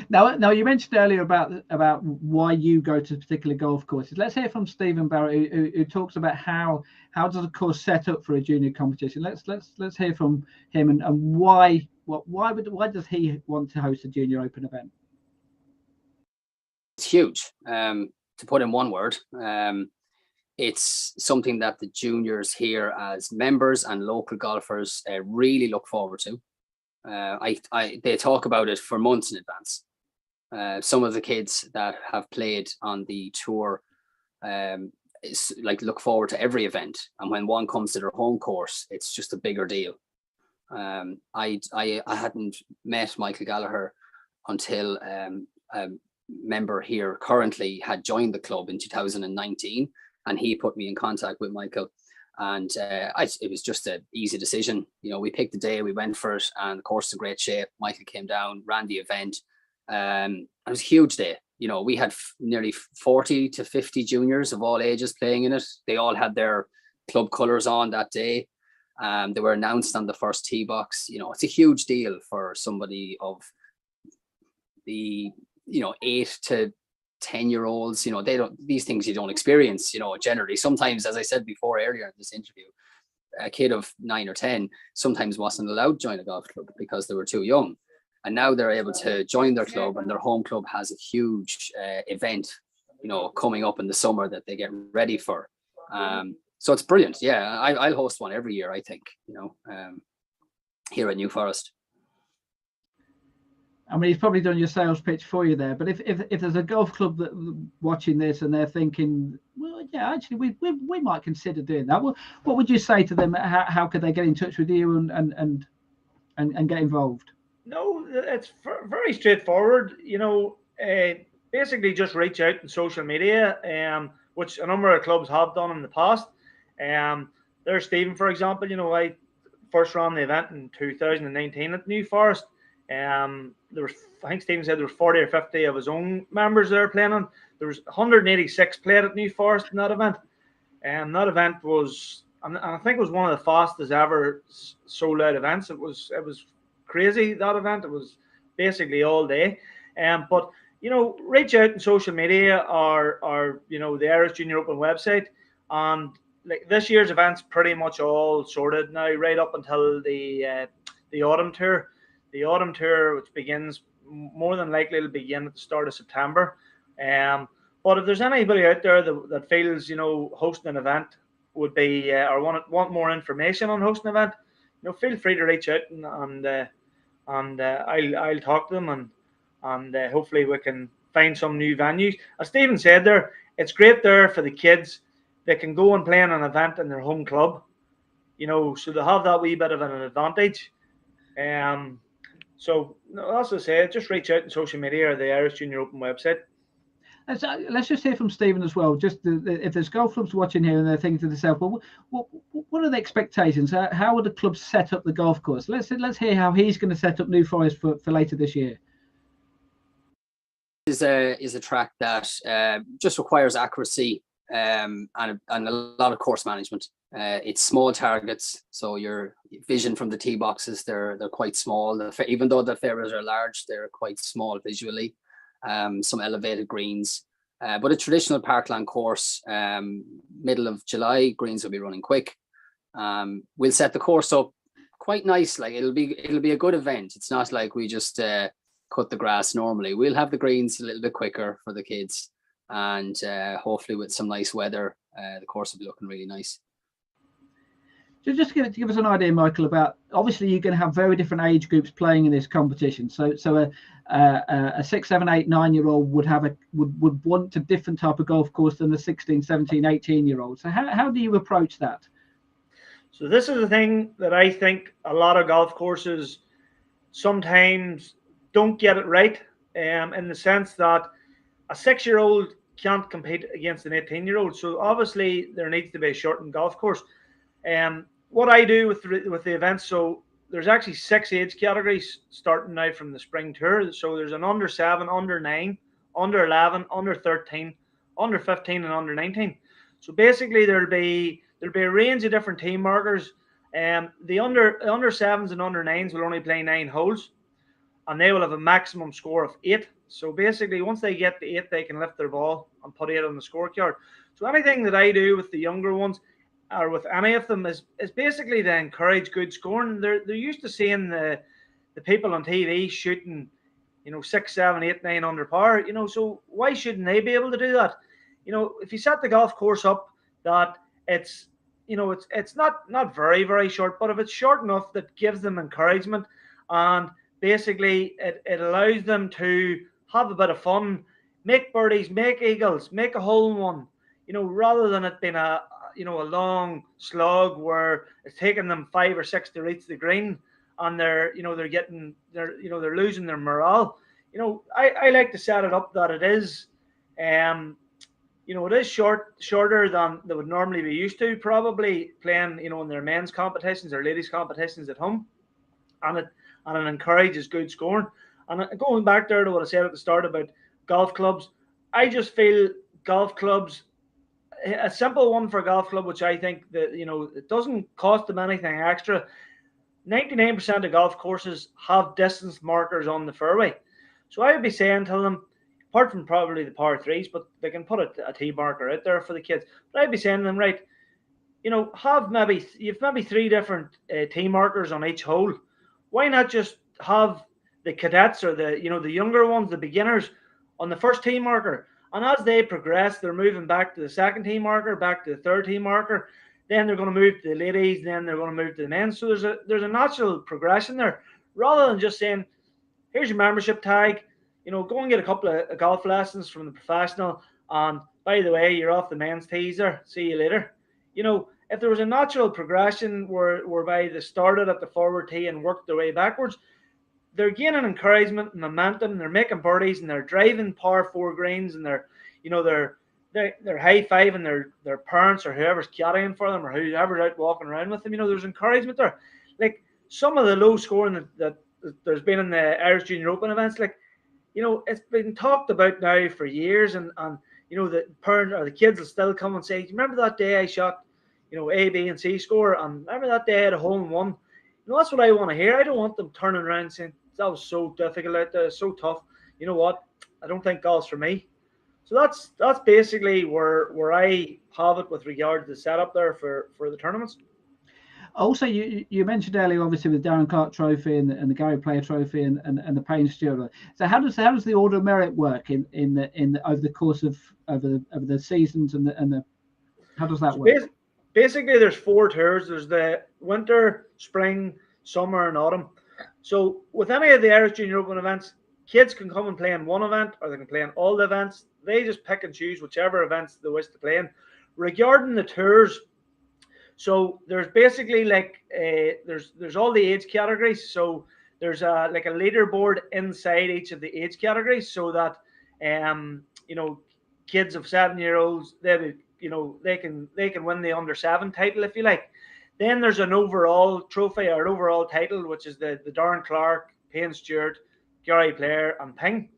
Now you mentioned earlier about why you go to particular golf courses. Let's hear from Stephen Barrett, who talks about how does a course set up for a junior competition. Let's hear from him and why does he want to host a junior open event? It's huge. To put in one word, it's something that the juniors here as members and local golfers really look forward to. They talk about it for months in advance. Some of the kids that have played on the tour look forward to every event, and when one comes to their home course, it's just a bigger deal. I hadn't met Michael Gallagher until a member here currently had joined the club in 2019, and he put me in contact with Michael, and it was just an easy decision. We picked the day, we went for it, and the course is in great shape. Michael came down, ran the event. It was a huge day. We had nearly 40 to 50 juniors of all ages playing in it. They all had their club colours on that day. They were announced on the first tee box. It's a huge deal for somebody of the 8 to 10-year-olds. These things you don't experience, generally. Sometimes, as I said before earlier in this interview, a kid of 9 or 10 sometimes wasn't allowed to join a golf club because they were too young. And now they're able to join their club, and their home club has a huge event, coming up in the summer that they get ready for. So it's brilliant. Yeah, I'll host one every year, I think, here at New Forest. I mean, he's probably done your sales pitch for you there. But if there's a golf club that watching this and they're thinking, well, yeah, actually, we might consider doing that. What would you say to them? How could they get in touch with you and get involved? No, it's very straightforward. Basically just reach out on social media, which a number of clubs have done in the past. There's Stephen, for example. I first ran the event in 2019 at New Forest. I think Stephen said there were 40 or 50 of his own members there playing on. There was 186 played at New Forest in that event. That event was, and I think it was one of the fastest ever sold out events. It was crazy, that event. It was basically all day. But reach out on social media or the Irish Junior Open website, and like this year's event's pretty much all sorted now, right up until the autumn tour. The autumn tour, which begins, more than likely it'll begin at the start of September. But if there's anybody out there that feels hosting an event would be or want more information on hosting an event, feel free to reach out and I'll talk to them and hopefully we can find some new venues. As Stephen said there, it's great there for the kids. They can go and play in an event in their home club, so they have that wee bit of an advantage. So as I say, just reach out on social media or the Irish Junior Open website. Let's just hear from Stephen as well. Just if there's golf clubs watching here and they're thinking to themselves, well, what are the expectations? How would the club set up the golf course? Let's hear how he's going to set up New Forest for later this year. Is a track that just requires accuracy and a lot of course management. It's small targets, so your vision from the tee boxes, they're quite small. Even though the fairways are large, they're quite small visually. Some elevated greens, but a traditional parkland course, middle of July, greens will be running quick. We'll set the course up quite nice. Like it'll be a good event. It's not like we just cut the grass normally. We'll have the greens a little bit quicker for the kids, and hopefully with some nice weather, the course will be looking really nice. So just to give us an idea, Michael, about obviously you're going to have very different age groups playing in this competition. So a 6, 7, 8, 9-year-old would want a different type of golf course than the 16, 17, 18-year-old. So how do you approach that? So this is the thing that I think a lot of golf courses sometimes don't get it right, in the sense that a 6-year-old can't compete against an 18-year-old. So obviously there needs to be a shortened golf course. What I do with the events, so there's actually 6 age categories starting now from the spring tour. So there's an under 7, under 9, under 11, under 13, under 15, and under 19. So basically there'll be a range of different team markers. The under 7s and under 9s will only play 9 holes, and they will have a maximum score of 8. So basically once they get to 8, they can lift their ball and put 8 on the scorecard. So anything that I do with the younger ones, or with any of them, is basically to encourage good scoring. They're used to seeing the people on TV shooting, 6, 7, 8, 9 under par. So why shouldn't they be able to do that? If you set the golf course up that it's it's not very, very short, but if it's short enough that gives them encouragement and basically it allows them to have a bit of fun, make birdies, make eagles, make a hole in one, rather than it being a long slog where it's taking them 5 or 6 to reach the green, and they're losing their morale. I like to set it up that it is, it is shorter than they would normally be used to, probably playing, in their men's competitions or ladies' competitions at home, and it encourages good scoring. And going back there to what I said at the start about golf clubs, I just feel golf clubs, a simple one for a golf club, which I think that, it doesn't cost them anything extra. 99% of golf courses have distance markers on the fairway. So I would be saying to them, apart from probably the par threes, but they can put a tee marker out there for the kids. But I'd be saying to them, right, you've maybe 3 different tee markers on each hole. Why not just have the cadets or the younger ones, the beginners, on the first tee marker? And as they progress, they're moving back to the second tee marker, back to the third tee marker. Then they're going to move to the ladies. Then they're going to move to the men. So there's a natural progression there, rather than just saying, here's your membership tag. Go and get a couple of golf lessons from the professional. And by the way, you're off the men's teaser. See you later. If there was a natural progression whereby they started at the forward tee and worked their way backwards, they're gaining encouragement and momentum. They're making birdies and they're driving par 4 greens, and they're high fiving their parents or whoever's carrying for them or whoever's out walking around with them. There's encouragement there. Like some of the low scoring that there's been in the Irish Junior Open events, it's been talked about now for years, and the parent or the kids will still come and say, remember that day I shot, A, B, and C score, and remember that day I had a hole in one. That's what I want to hear. I don't want them turning around and saying, that was so difficult out there, so tough. You know what? I don't think golf's for me. So that's basically where I have it with regard to the setup there for the tournaments. Also, you mentioned earlier, obviously, with Darren Clark Trophy and the Gary Player Trophy and the Payne Stewart. So how does the Order of Merit work in over the course of over the seasons and the how does that work? Basically, there's 4 tours. There's the winter, spring, summer, and autumn. So with any of the Irish Junior Open events, kids can come and play in one event, or they can play in all the events. They just pick and choose whichever events they wish to play in. Regarding the tours, so there's basically there's all the age categories. So there's a leaderboard inside each of the age categories, so that kids of 7-year-olds, they can win the under 7 title if you like. Then there's an overall trophy or an overall title, which is the Darren Clark, Payne Stewart, Gary Player, and Ping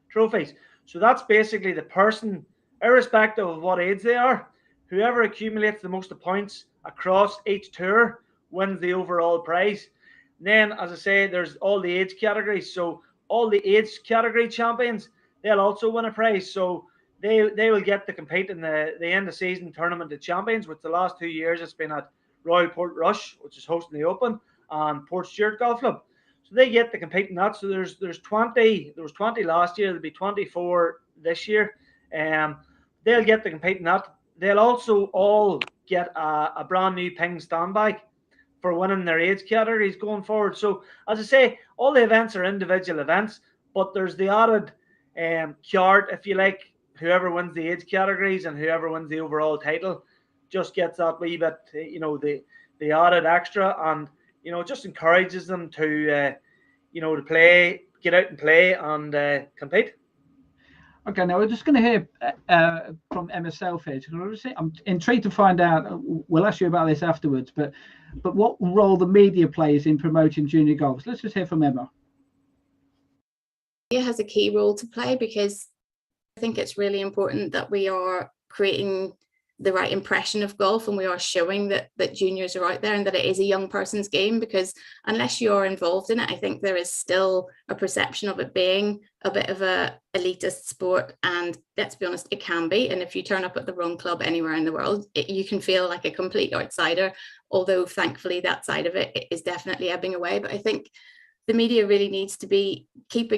trophies. So that's basically the person, irrespective of what age they are, whoever accumulates the most points across each tour wins the overall prize. And then, as I say, there's all the age categories. So all the age category champions, they'll also win a prize. So they will get to compete in the end of season tournament of champions, which the last 2 years it's been at Royal Portrush, which is hosting the Open, and Port Stewart Golf Club. So they get to compete in that. So there's 20. There was 20 last year. There'll be 24 this year. They'll get to compete in that. They'll also all get a brand new Ping standbag for winning their age categories going forward. So as I say, all the events are individual events, but there's the added chart, if you like. Whoever wins the age categories and whoever wins the overall title just gets that wee bit, the added extra, and it just encourages them to to play, get out and play, and compete. Okay, now we're just going to hear from Emma Selfridge. I'm intrigued to find out. We'll ask you about this afterwards, but what role the media plays in promoting junior golf. So let's just hear from Emma. Media has a key role to play, because I think it's really important that we are creating the right impression of golf, and we are showing that juniors are out there and that it is a young person's game, because unless you're involved in it, I think there is still a perception of it being a bit of a elitist sport. And let's be honest, it can be. And if you turn up at the wrong club anywhere in the world, you can feel like a complete outsider, although thankfully that side of it is definitely ebbing away. But I think the media really needs to be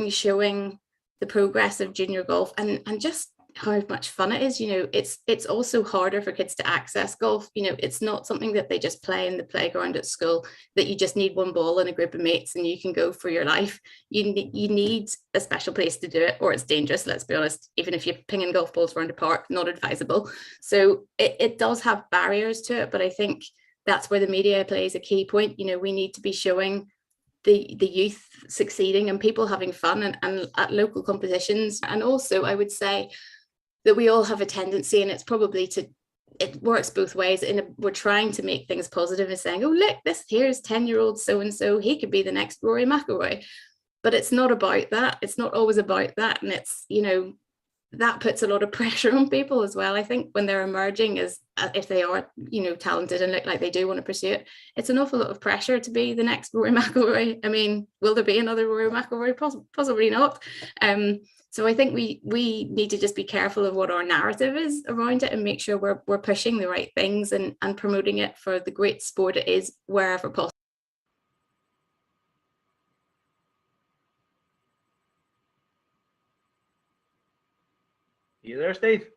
showing the progress of junior golf, and just how much fun it is. It's also harder for kids to access golf. It's not something that they just play in the playground at school, that you just need one ball and a group of mates and you can go for your life. You need a special place to do it, or it's dangerous, let's be honest. Even if you're pinging golf balls around a park, not advisable. So it does have barriers to it, but I think that's where the media plays a key point. We need to be showing the youth succeeding and people having fun and at local competitions. And also I would say that we all have a tendency, and it's probably it works both ways, we're trying to make things positive and saying, oh look, here's 10-year-old so-and-so, he could be the next Rory McIlroy. But it's not about that. It's not always about that. And it's, that puts a lot of pressure on people as well. I think when they're emerging, as if they are, talented and look like they do want to pursue it, it's an awful lot of pressure to be the next Rory McIlroy. I mean, will there be another Rory McIlroy? Possibly not. So I think we need to just be careful of what our narrative is around it and make sure we're pushing the right things and promoting it for the great sport it is wherever possible. You there, Steve?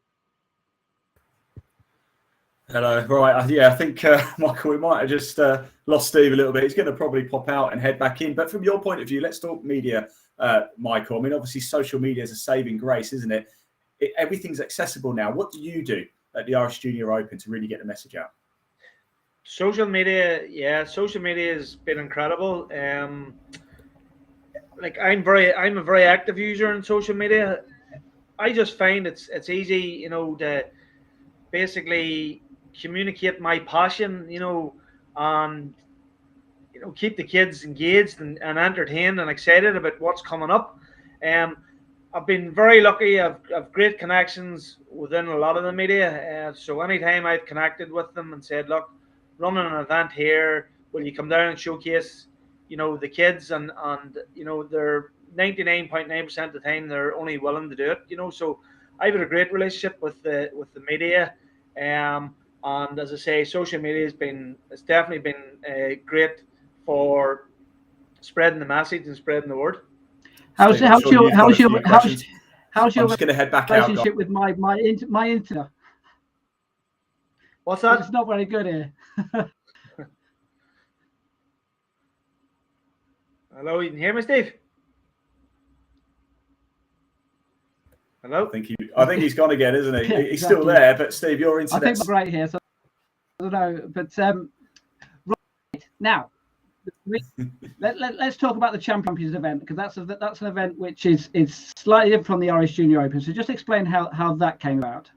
Hello. Right. Yeah, I think, Michael, we might have just lost Steve a little bit. He's going to probably pop out and head back in. But from your point of view, let's talk media, Michael. I mean, obviously, social media is a saving grace, isn't it? Everything's accessible now. What do you do at the Irish Junior Open to really get the message out? Social media has been incredible. I'm a very active user on social media. I just find it's easy, to basically communicate my passion, and keep the kids engaged and entertained and excited about what's coming up. I've been very lucky. I've great connections within a lot of the media. So anytime I've connected with them and said, look, running an event here, will you come down and showcase, the kids, and they're 99.9% of the time they're only willing to do it, so I've had a great relationship with the media, and as I say, social media has definitely been great for spreading the message and spreading the word. How's your I'm just going to head back out. Relationship with my internet? What's that? It's not very good here. Hello, you can hear me, Steve? Hello? I think he's gone again, isn't he? Yeah, he's still there, but Steve, your internet. I think I'm right here, so I don't know. But right now, let's talk about the Champions event, because that's an event which is slightly different from the Irish Junior Open. So just explain how that came about.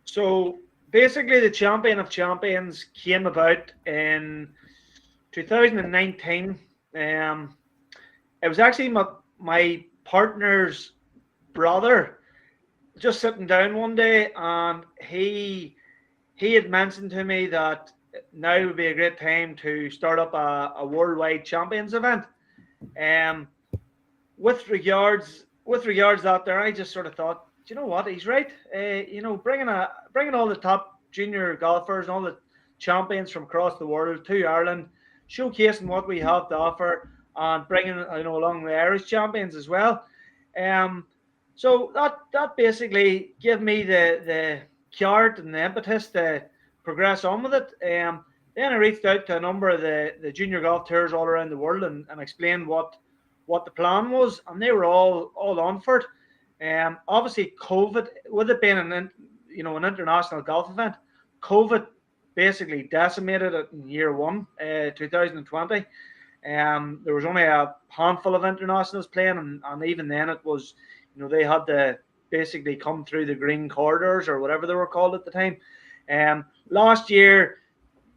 So basically, the Champion of Champions came about in 2019. It was actually my partner's brother just sitting down one day, and he had mentioned to me that now would be a great time to start up a worldwide champions event. With regards that there, I just sort of thought, do you know what, he's right. Bringing all the top junior golfers and all the champions from across the world to Ireland, showcasing what we have to offer, and bringing along the Irish champions as well. So that basically gave me the cart and the impetus to progress on with it. Then I reached out to a number of the junior golf tours all around the world and explained what the plan was, and they were all on for it. Obviously, COVID, with it being an international golf event, COVID basically decimated it in year one, 2020. There was only a handful of internationals playing, and even then it was, they had to basically come through the green corridors or whatever they were called at the time. Last year,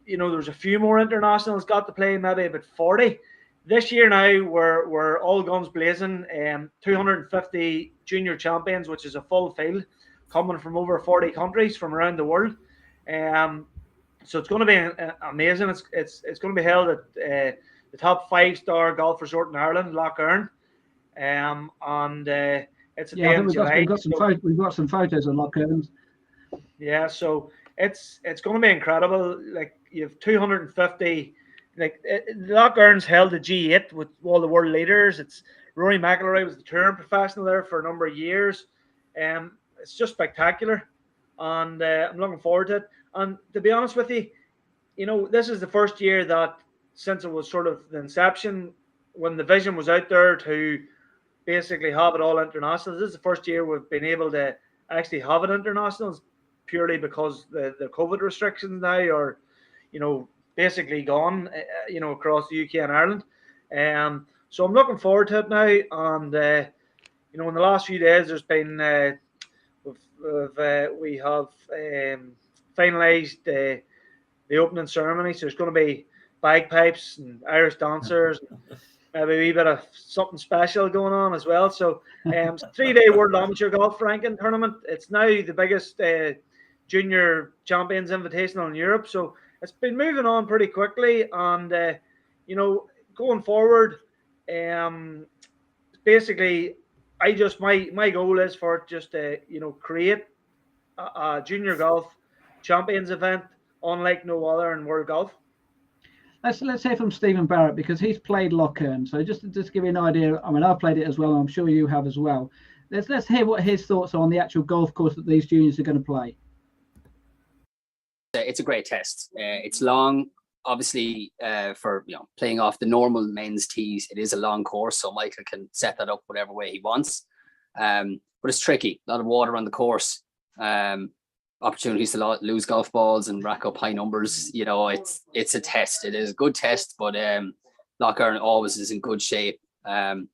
there was a few more internationals got to play, maybe about 40. This year now, we're all guns blazing. 250 junior champions, which is a full field, coming from over 40 countries from around the world. So it's going to be amazing. It's going to be held at the top 5-star golf resort in Ireland, Loch Earn. It's a day in July. We've got some photos of Loch Earn. Yeah, so it's going to be incredible. Like, you have 250. Like, Loch Earn's held the G8 with all the world leaders. It's Rory McIlroy was the touring professional there for a number of years. It's just spectacular, and I'm looking forward to it. And to be honest with you, this is the first year that since it was sort of the inception, when the vision was out there to basically have it all international. This is the first year we've been able to actually have it internationals, purely because the COVID restrictions now are, basically gone, across the UK and Ireland. So I'm looking forward to it now. And in the last few days, there's been we have finalised the opening ceremony. So there's going to be bagpipes and Irish dancers. Maybe a wee bit of something special going on as well. So, 3-day World Amateur Golf Ranking Tournament. It's now the biggest junior champions invitational in Europe. So it's been moving on pretty quickly, and going forward, basically, my goal is for it just to create a junior golf champions event unlike no other in world golf. Let's hear from Stephen Barrett, because he's played Lochern. So just to give you an idea, I mean, I've played it as well, and I'm sure you have as well. Let's hear what his thoughts are on the actual golf course that these juniors are going to play. It's a great test. It's long, obviously, for playing off the normal men's tees. It is a long course, so Michael can set that up whatever way he wants. But it's tricky. A lot of water on the course. Opportunities to lose golf balls and rack up high numbers. It's a test. It is a good test, but Lochern always is in good shape. I've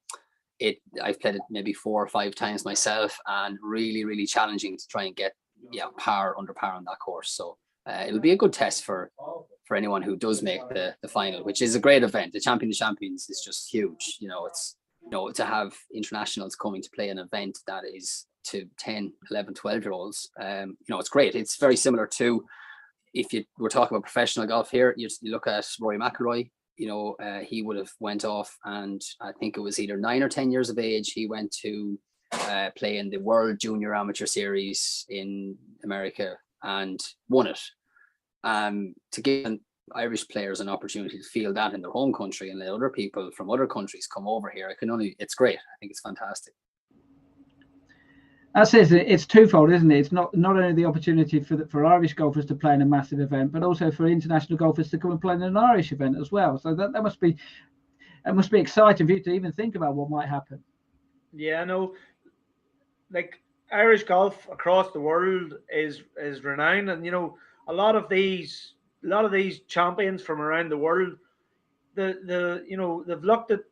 played it maybe 4 or 5 times myself, and really, really challenging to try and get under par on that course. So it'll be a good test for anyone who does make the final, which is a great event. The Champion of Champions is just huge. It's to have internationals coming to play an event that is to 10, 11, 12-year-olds. It's great. It's very similar to, if you were talking about professional golf here, you look at Rory McIlroy. He would have went off, and I think it was either 9 or 10 years of age. He went to play in the World Junior Amateur Series in America and won it. To give Irish players an opportunity to feel that in their home country and let other people from other countries come over here, it's great. I think it's fantastic. That's it. It's twofold, isn't it? It's not only the opportunity for Irish golfers to play in a massive event, but also for international golfers to come and play in an Irish event as well. So that must be exciting for you to even think about what might happen. Yeah, no, like Irish golf across the world is renowned, and a lot of these champions from around the world, they've looked at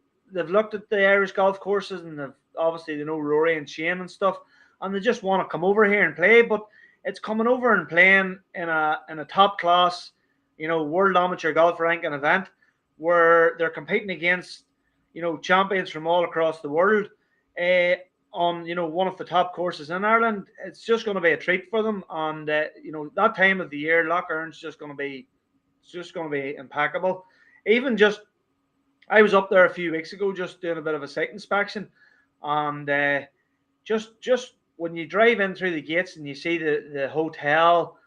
the Irish golf courses, and obviously they know Rory and Shane and stuff, and they just want to come over here and play. But it's coming over and playing in a top class, World Amateur Golf Ranking event where they're competing against, champions from all across the world, on one of the top courses in Ireland. It's just going to be a treat for them, and that time of the year, Lochern's just going to be impeccable. Even just, I was up there a few weeks ago just doing a bit of a site inspection, and just when you drive in through the gates and you see the hotel,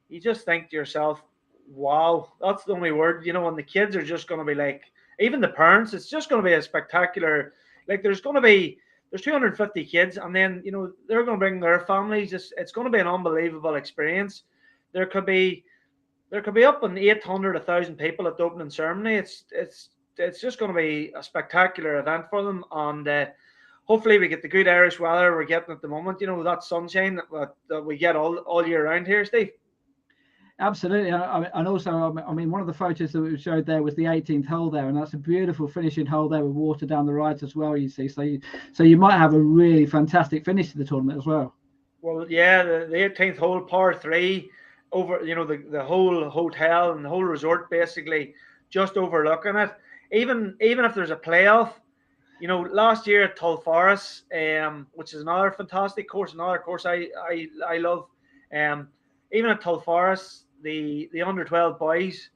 you just think to yourself, wow, that's the only word, and the kids are just going to be like, even the parents, it's just going to be a spectacular, like there's 250 kids, and then they're going to bring their families. It's going to be an unbelievable experience. There could be up in 800, 1,000 people at the opening ceremony. It's just going to be a spectacular event for them, and hopefully we get the good Irish weather we're getting at the moment. That sunshine that we get all year round here, Steve. Absolutely, and also, I mean, one of the photos that we showed there was the 18th hole there, and that's a beautiful finishing hole there with water down the rides as well. You see, so you might have a really fantastic finish to the tournament as well. Well, yeah, the 18th hole, par 3, over the whole hotel and the whole resort basically just overlooking it. Even if there's a playoff, last year at Tulforest, which is another fantastic course, another course I love. Even at Tulforest, the under 12 boys,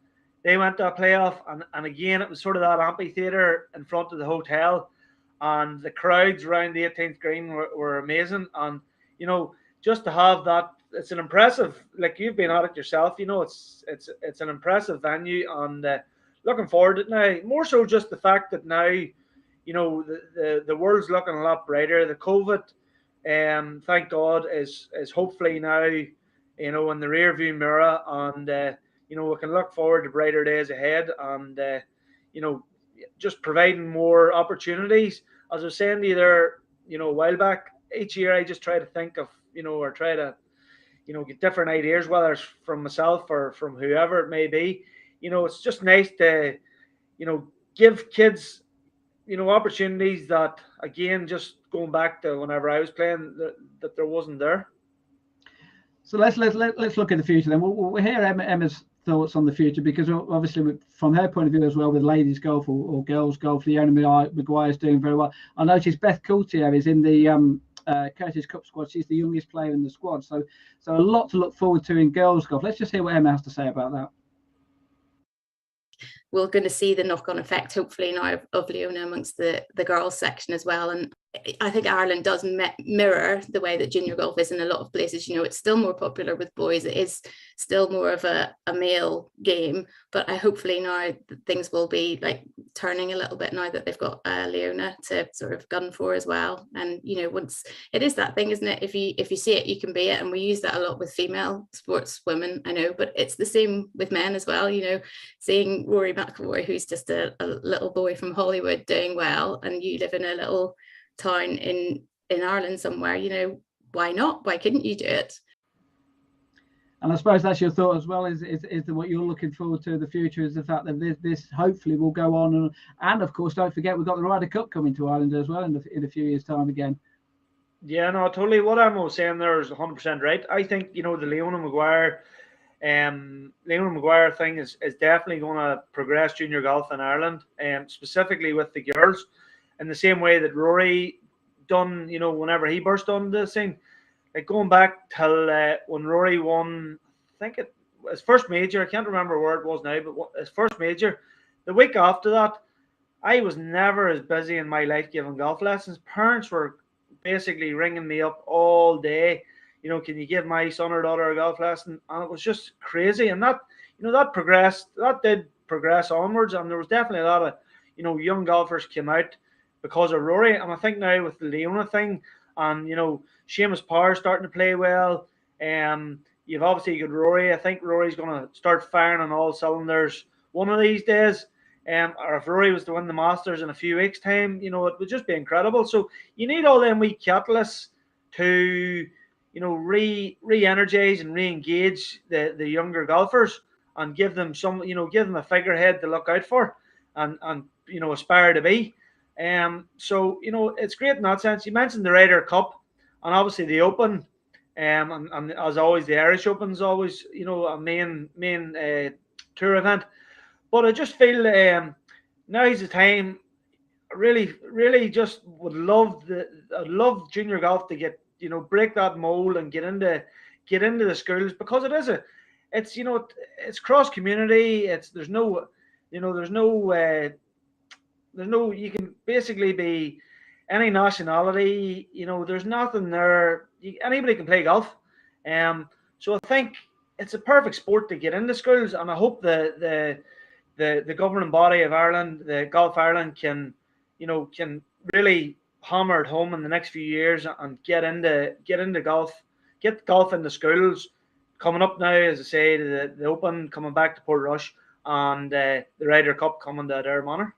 they went to a playoff, and again it was sort of that amphitheater in front of the hotel, and the crowds around the 18th green were amazing. And just to have that, it's an impressive, like you've been at it yourself, it's an impressive venue, and looking forward to it now. More so just the fact that now the world's looking a lot brighter. The COVID thank God, is hopefully now, you know, in the rear view mirror, and you know, we can look forward to brighter days ahead, and you know, just providing more opportunities. As I was saying to you there, you know, a while back, each year I just try to think of, you know, or try to, you know, get different ideas, whether it's from myself or from whoever it may be. You know, it's just nice to, you know, give kids, you know, opportunities that, again, just going back to whenever I was playing, that there wasn't there. So let's look at the future then. We'll hear Emma's thoughts on the future, because obviously from her point of view as well, with ladies golf or girls golf, Leona Maguire's doing very well. I noticed Beth Coultier is in the Curtis Cup squad. She's the youngest player in the squad, so a lot to look forward to in girls golf. Let's just hear what Emma has to say about that. We're going to see the knock-on effect, hopefully, now of Leona amongst the girls section as well. And I think Ireland does mirror the way that junior golf is in a lot of places. You know, it's still more popular with boys. It is still more of a male game. But hopefully now things will be like turning a little bit now that they've got Leona to sort of gun for as well. And, you know, once it is that thing, isn't it? If you see it, you can be it. And we use that a lot with female sports women, I know, but it's the same with men as well. You know, seeing Rory McIlroy, who's just a little boy from Hollywood doing well, and you live in a little town in Ireland somewhere, you know, why not? Why couldn't you do it? And I suppose that's your thought as well, is that what you're looking forward to in the future is the fact that this hopefully will go on, and of course, don't forget, we've got the Ryder Cup coming to Ireland as well in a few years' time again. Yeah, no, totally. What Emma was saying there is 100% right. I think, you know, the Leona Maguire thing is definitely going to progress junior golf in Ireland, specifically with the girls, in the same way that Rory done, you know, whenever he burst on the scene. Like going back till when Rory won, I think his first major, I can't remember where it was now, but his first major, the week after that, I was never as busy in my life giving golf lessons. Parents were basically ringing me up all day, you know, can you give my son or daughter a golf lesson? And it was just crazy. And that, you know, that did progress onwards. And there was definitely a lot of, you know, young golfers came out because of Rory. And I think now with the Leona thing, and, you know, Seamus Power starting to play well, you've obviously got Rory. I think Rory's going to start firing on all cylinders one of these days. Or if Rory was to win the Masters in a few weeks' time, you know, it would just be incredible. So you need all them wee catalysts to, you know, re-energize and re-engage the younger golfers, and give them some, you know, give them a figurehead to look out for, and you know, aspire to be. So, you know, it's great in that sense. You mentioned the Ryder Cup, and obviously the Open, and as always, the Irish Open's always, you know, a main tour event. But I just feel now's the time. I really just would love I'd love junior golf to get, you know, break that mold and get into the schools, because it's you know, it's cross community. There's no you can basically be any nationality. You know, there's nothing there. Anybody can play golf. So I think it's a perfect sport to get into schools, and I hope the governing body of Ireland, the Golf Ireland, can really hammer it home in the next few years and get into golf, get golf into schools. Coming up now, as I say, the Open coming back to Portrush, and the Ryder Cup coming to Adair Manor.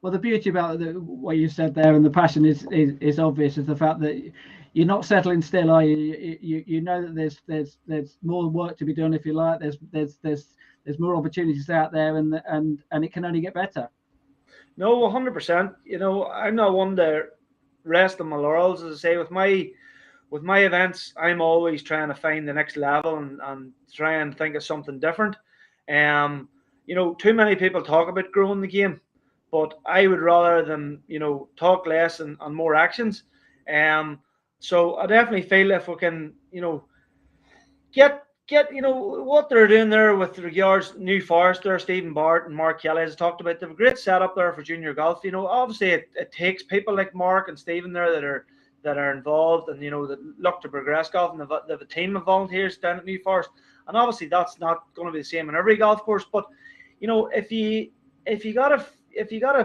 Well, the beauty about what you said there, and the passion is obvious, is the fact that you're not settling still, are you? You know that there's more work to be done, if you like. There's more opportunities out there, and it can only get better. No, 100%. You know, I'm not one to rest on my laurels, as I say. With my events, I'm always trying to find the next level and try and think of something different. You know, too many people talk about growing the game, but I would rather them, you know, talk less and more actions. So I definitely feel if we can, you know, get you know what they're doing there with regards New Forest there, Stephen Barrett and Mark Kelly, as I talked about. They have a great setup there for junior golf. You know, obviously it takes people like Mark and Stephen there that are involved, and, you know, that look to progress golf, and they have a team of volunteers down at New Forest. And obviously that's not going to be the same in every golf course, but, you know, if you got a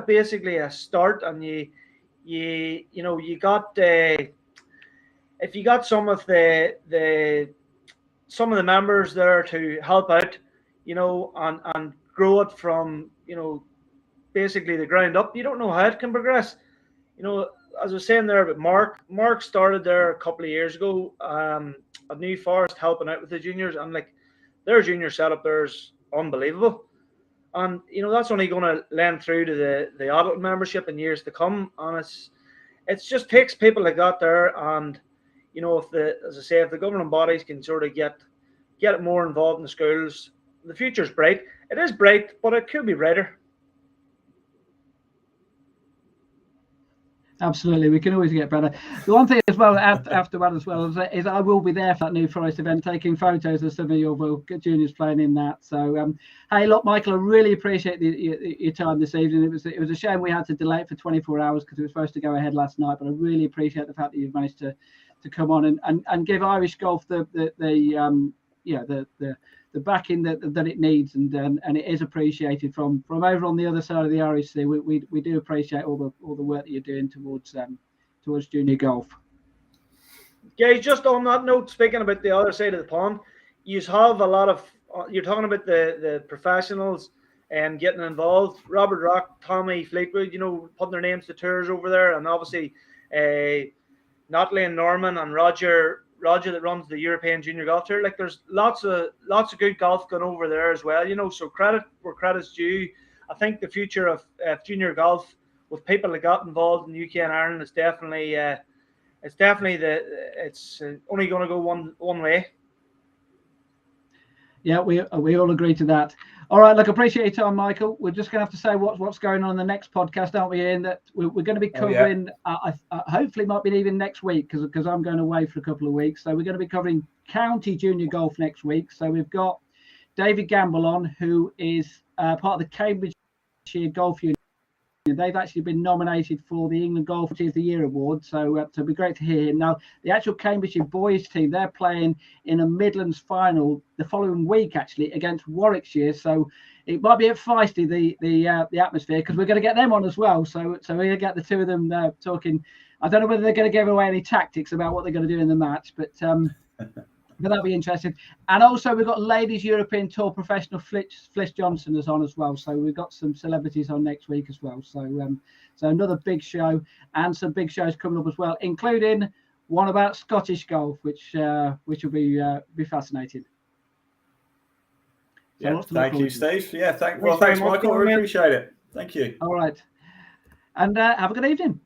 basically a start, and you got if you got some of the members there to help out, you know, and grow it from, you know, basically the ground up, you don't know how it can progress. You know, as I was saying there about Mark started there a couple of years ago at New Forest helping out with the juniors, and like their junior setup there is unbelievable. And you know, that's only going to lend through to the adult membership in years to come. And it's just takes people like that there, and you know, as I say, if the governing bodies can sort of get it more involved in the schools, the future's bright. It is bright, but it could be brighter. Absolutely, we can always get better. The one thing as well, after that as well, is I will be there for that New Forest event, taking photos of some of your juniors playing in that. So, hey, look, Michael, I really appreciate your time this evening. It was a shame we had to delay it for 24 hours because it was supposed to go ahead last night, but I really appreciate the fact that you've managed to come on and give Irish golf the backing that it needs, and it is appreciated from over on the other side of the Irish Sea. We do appreciate all the work that you're doing towards junior golf. Guys, just on that note, speaking about the other side of the pond, you have a lot of you're talking about the professionals and getting involved. Robert Rock, Tommy Fleetwood, you know, putting their names to tours over there, and obviously Natalie and Norman and Roger that runs the European Junior Golf Tour. Like there's lots of good golf going over there as well, you know, so credit where credit's due. I think the future of junior golf with people that got involved in UK and Ireland is definitely it's only going to go one way. Yeah, we all agree to that. All right, look, appreciate your time, Michael. We're just going to have to say what's going on in the next podcast, aren't we, Ian? That we're going to be covering, hopefully might be even next week because I'm going away for a couple of weeks. So we're going to be covering county junior golf next week. So we've got David Gamble on, who is part of the Cambridgeshire Golf Union. They've actually been nominated for the England Golf of the Year award, so it'd be great to hear him. Now, the actual Cambridgeshire boys team, they're playing in a Midlands final the following week, actually, against Warwickshire. So it might be a feisty the atmosphere because we're going to get them on as well. So we're going to get the two of them talking. I don't know whether they're going to give away any tactics about what they're going to do in the match, but that'll be interesting. And also we've got Ladies European Tour professional Fliss Johnson is on as well. So we've got some celebrities on next week as well. So another big show and some big shows coming up as well, including one about Scottish golf, which will be fascinating. So yeah, thank you, Steve. Yeah, thanks, Michael. I really appreciate it. Thank you. All right. And have a good evening.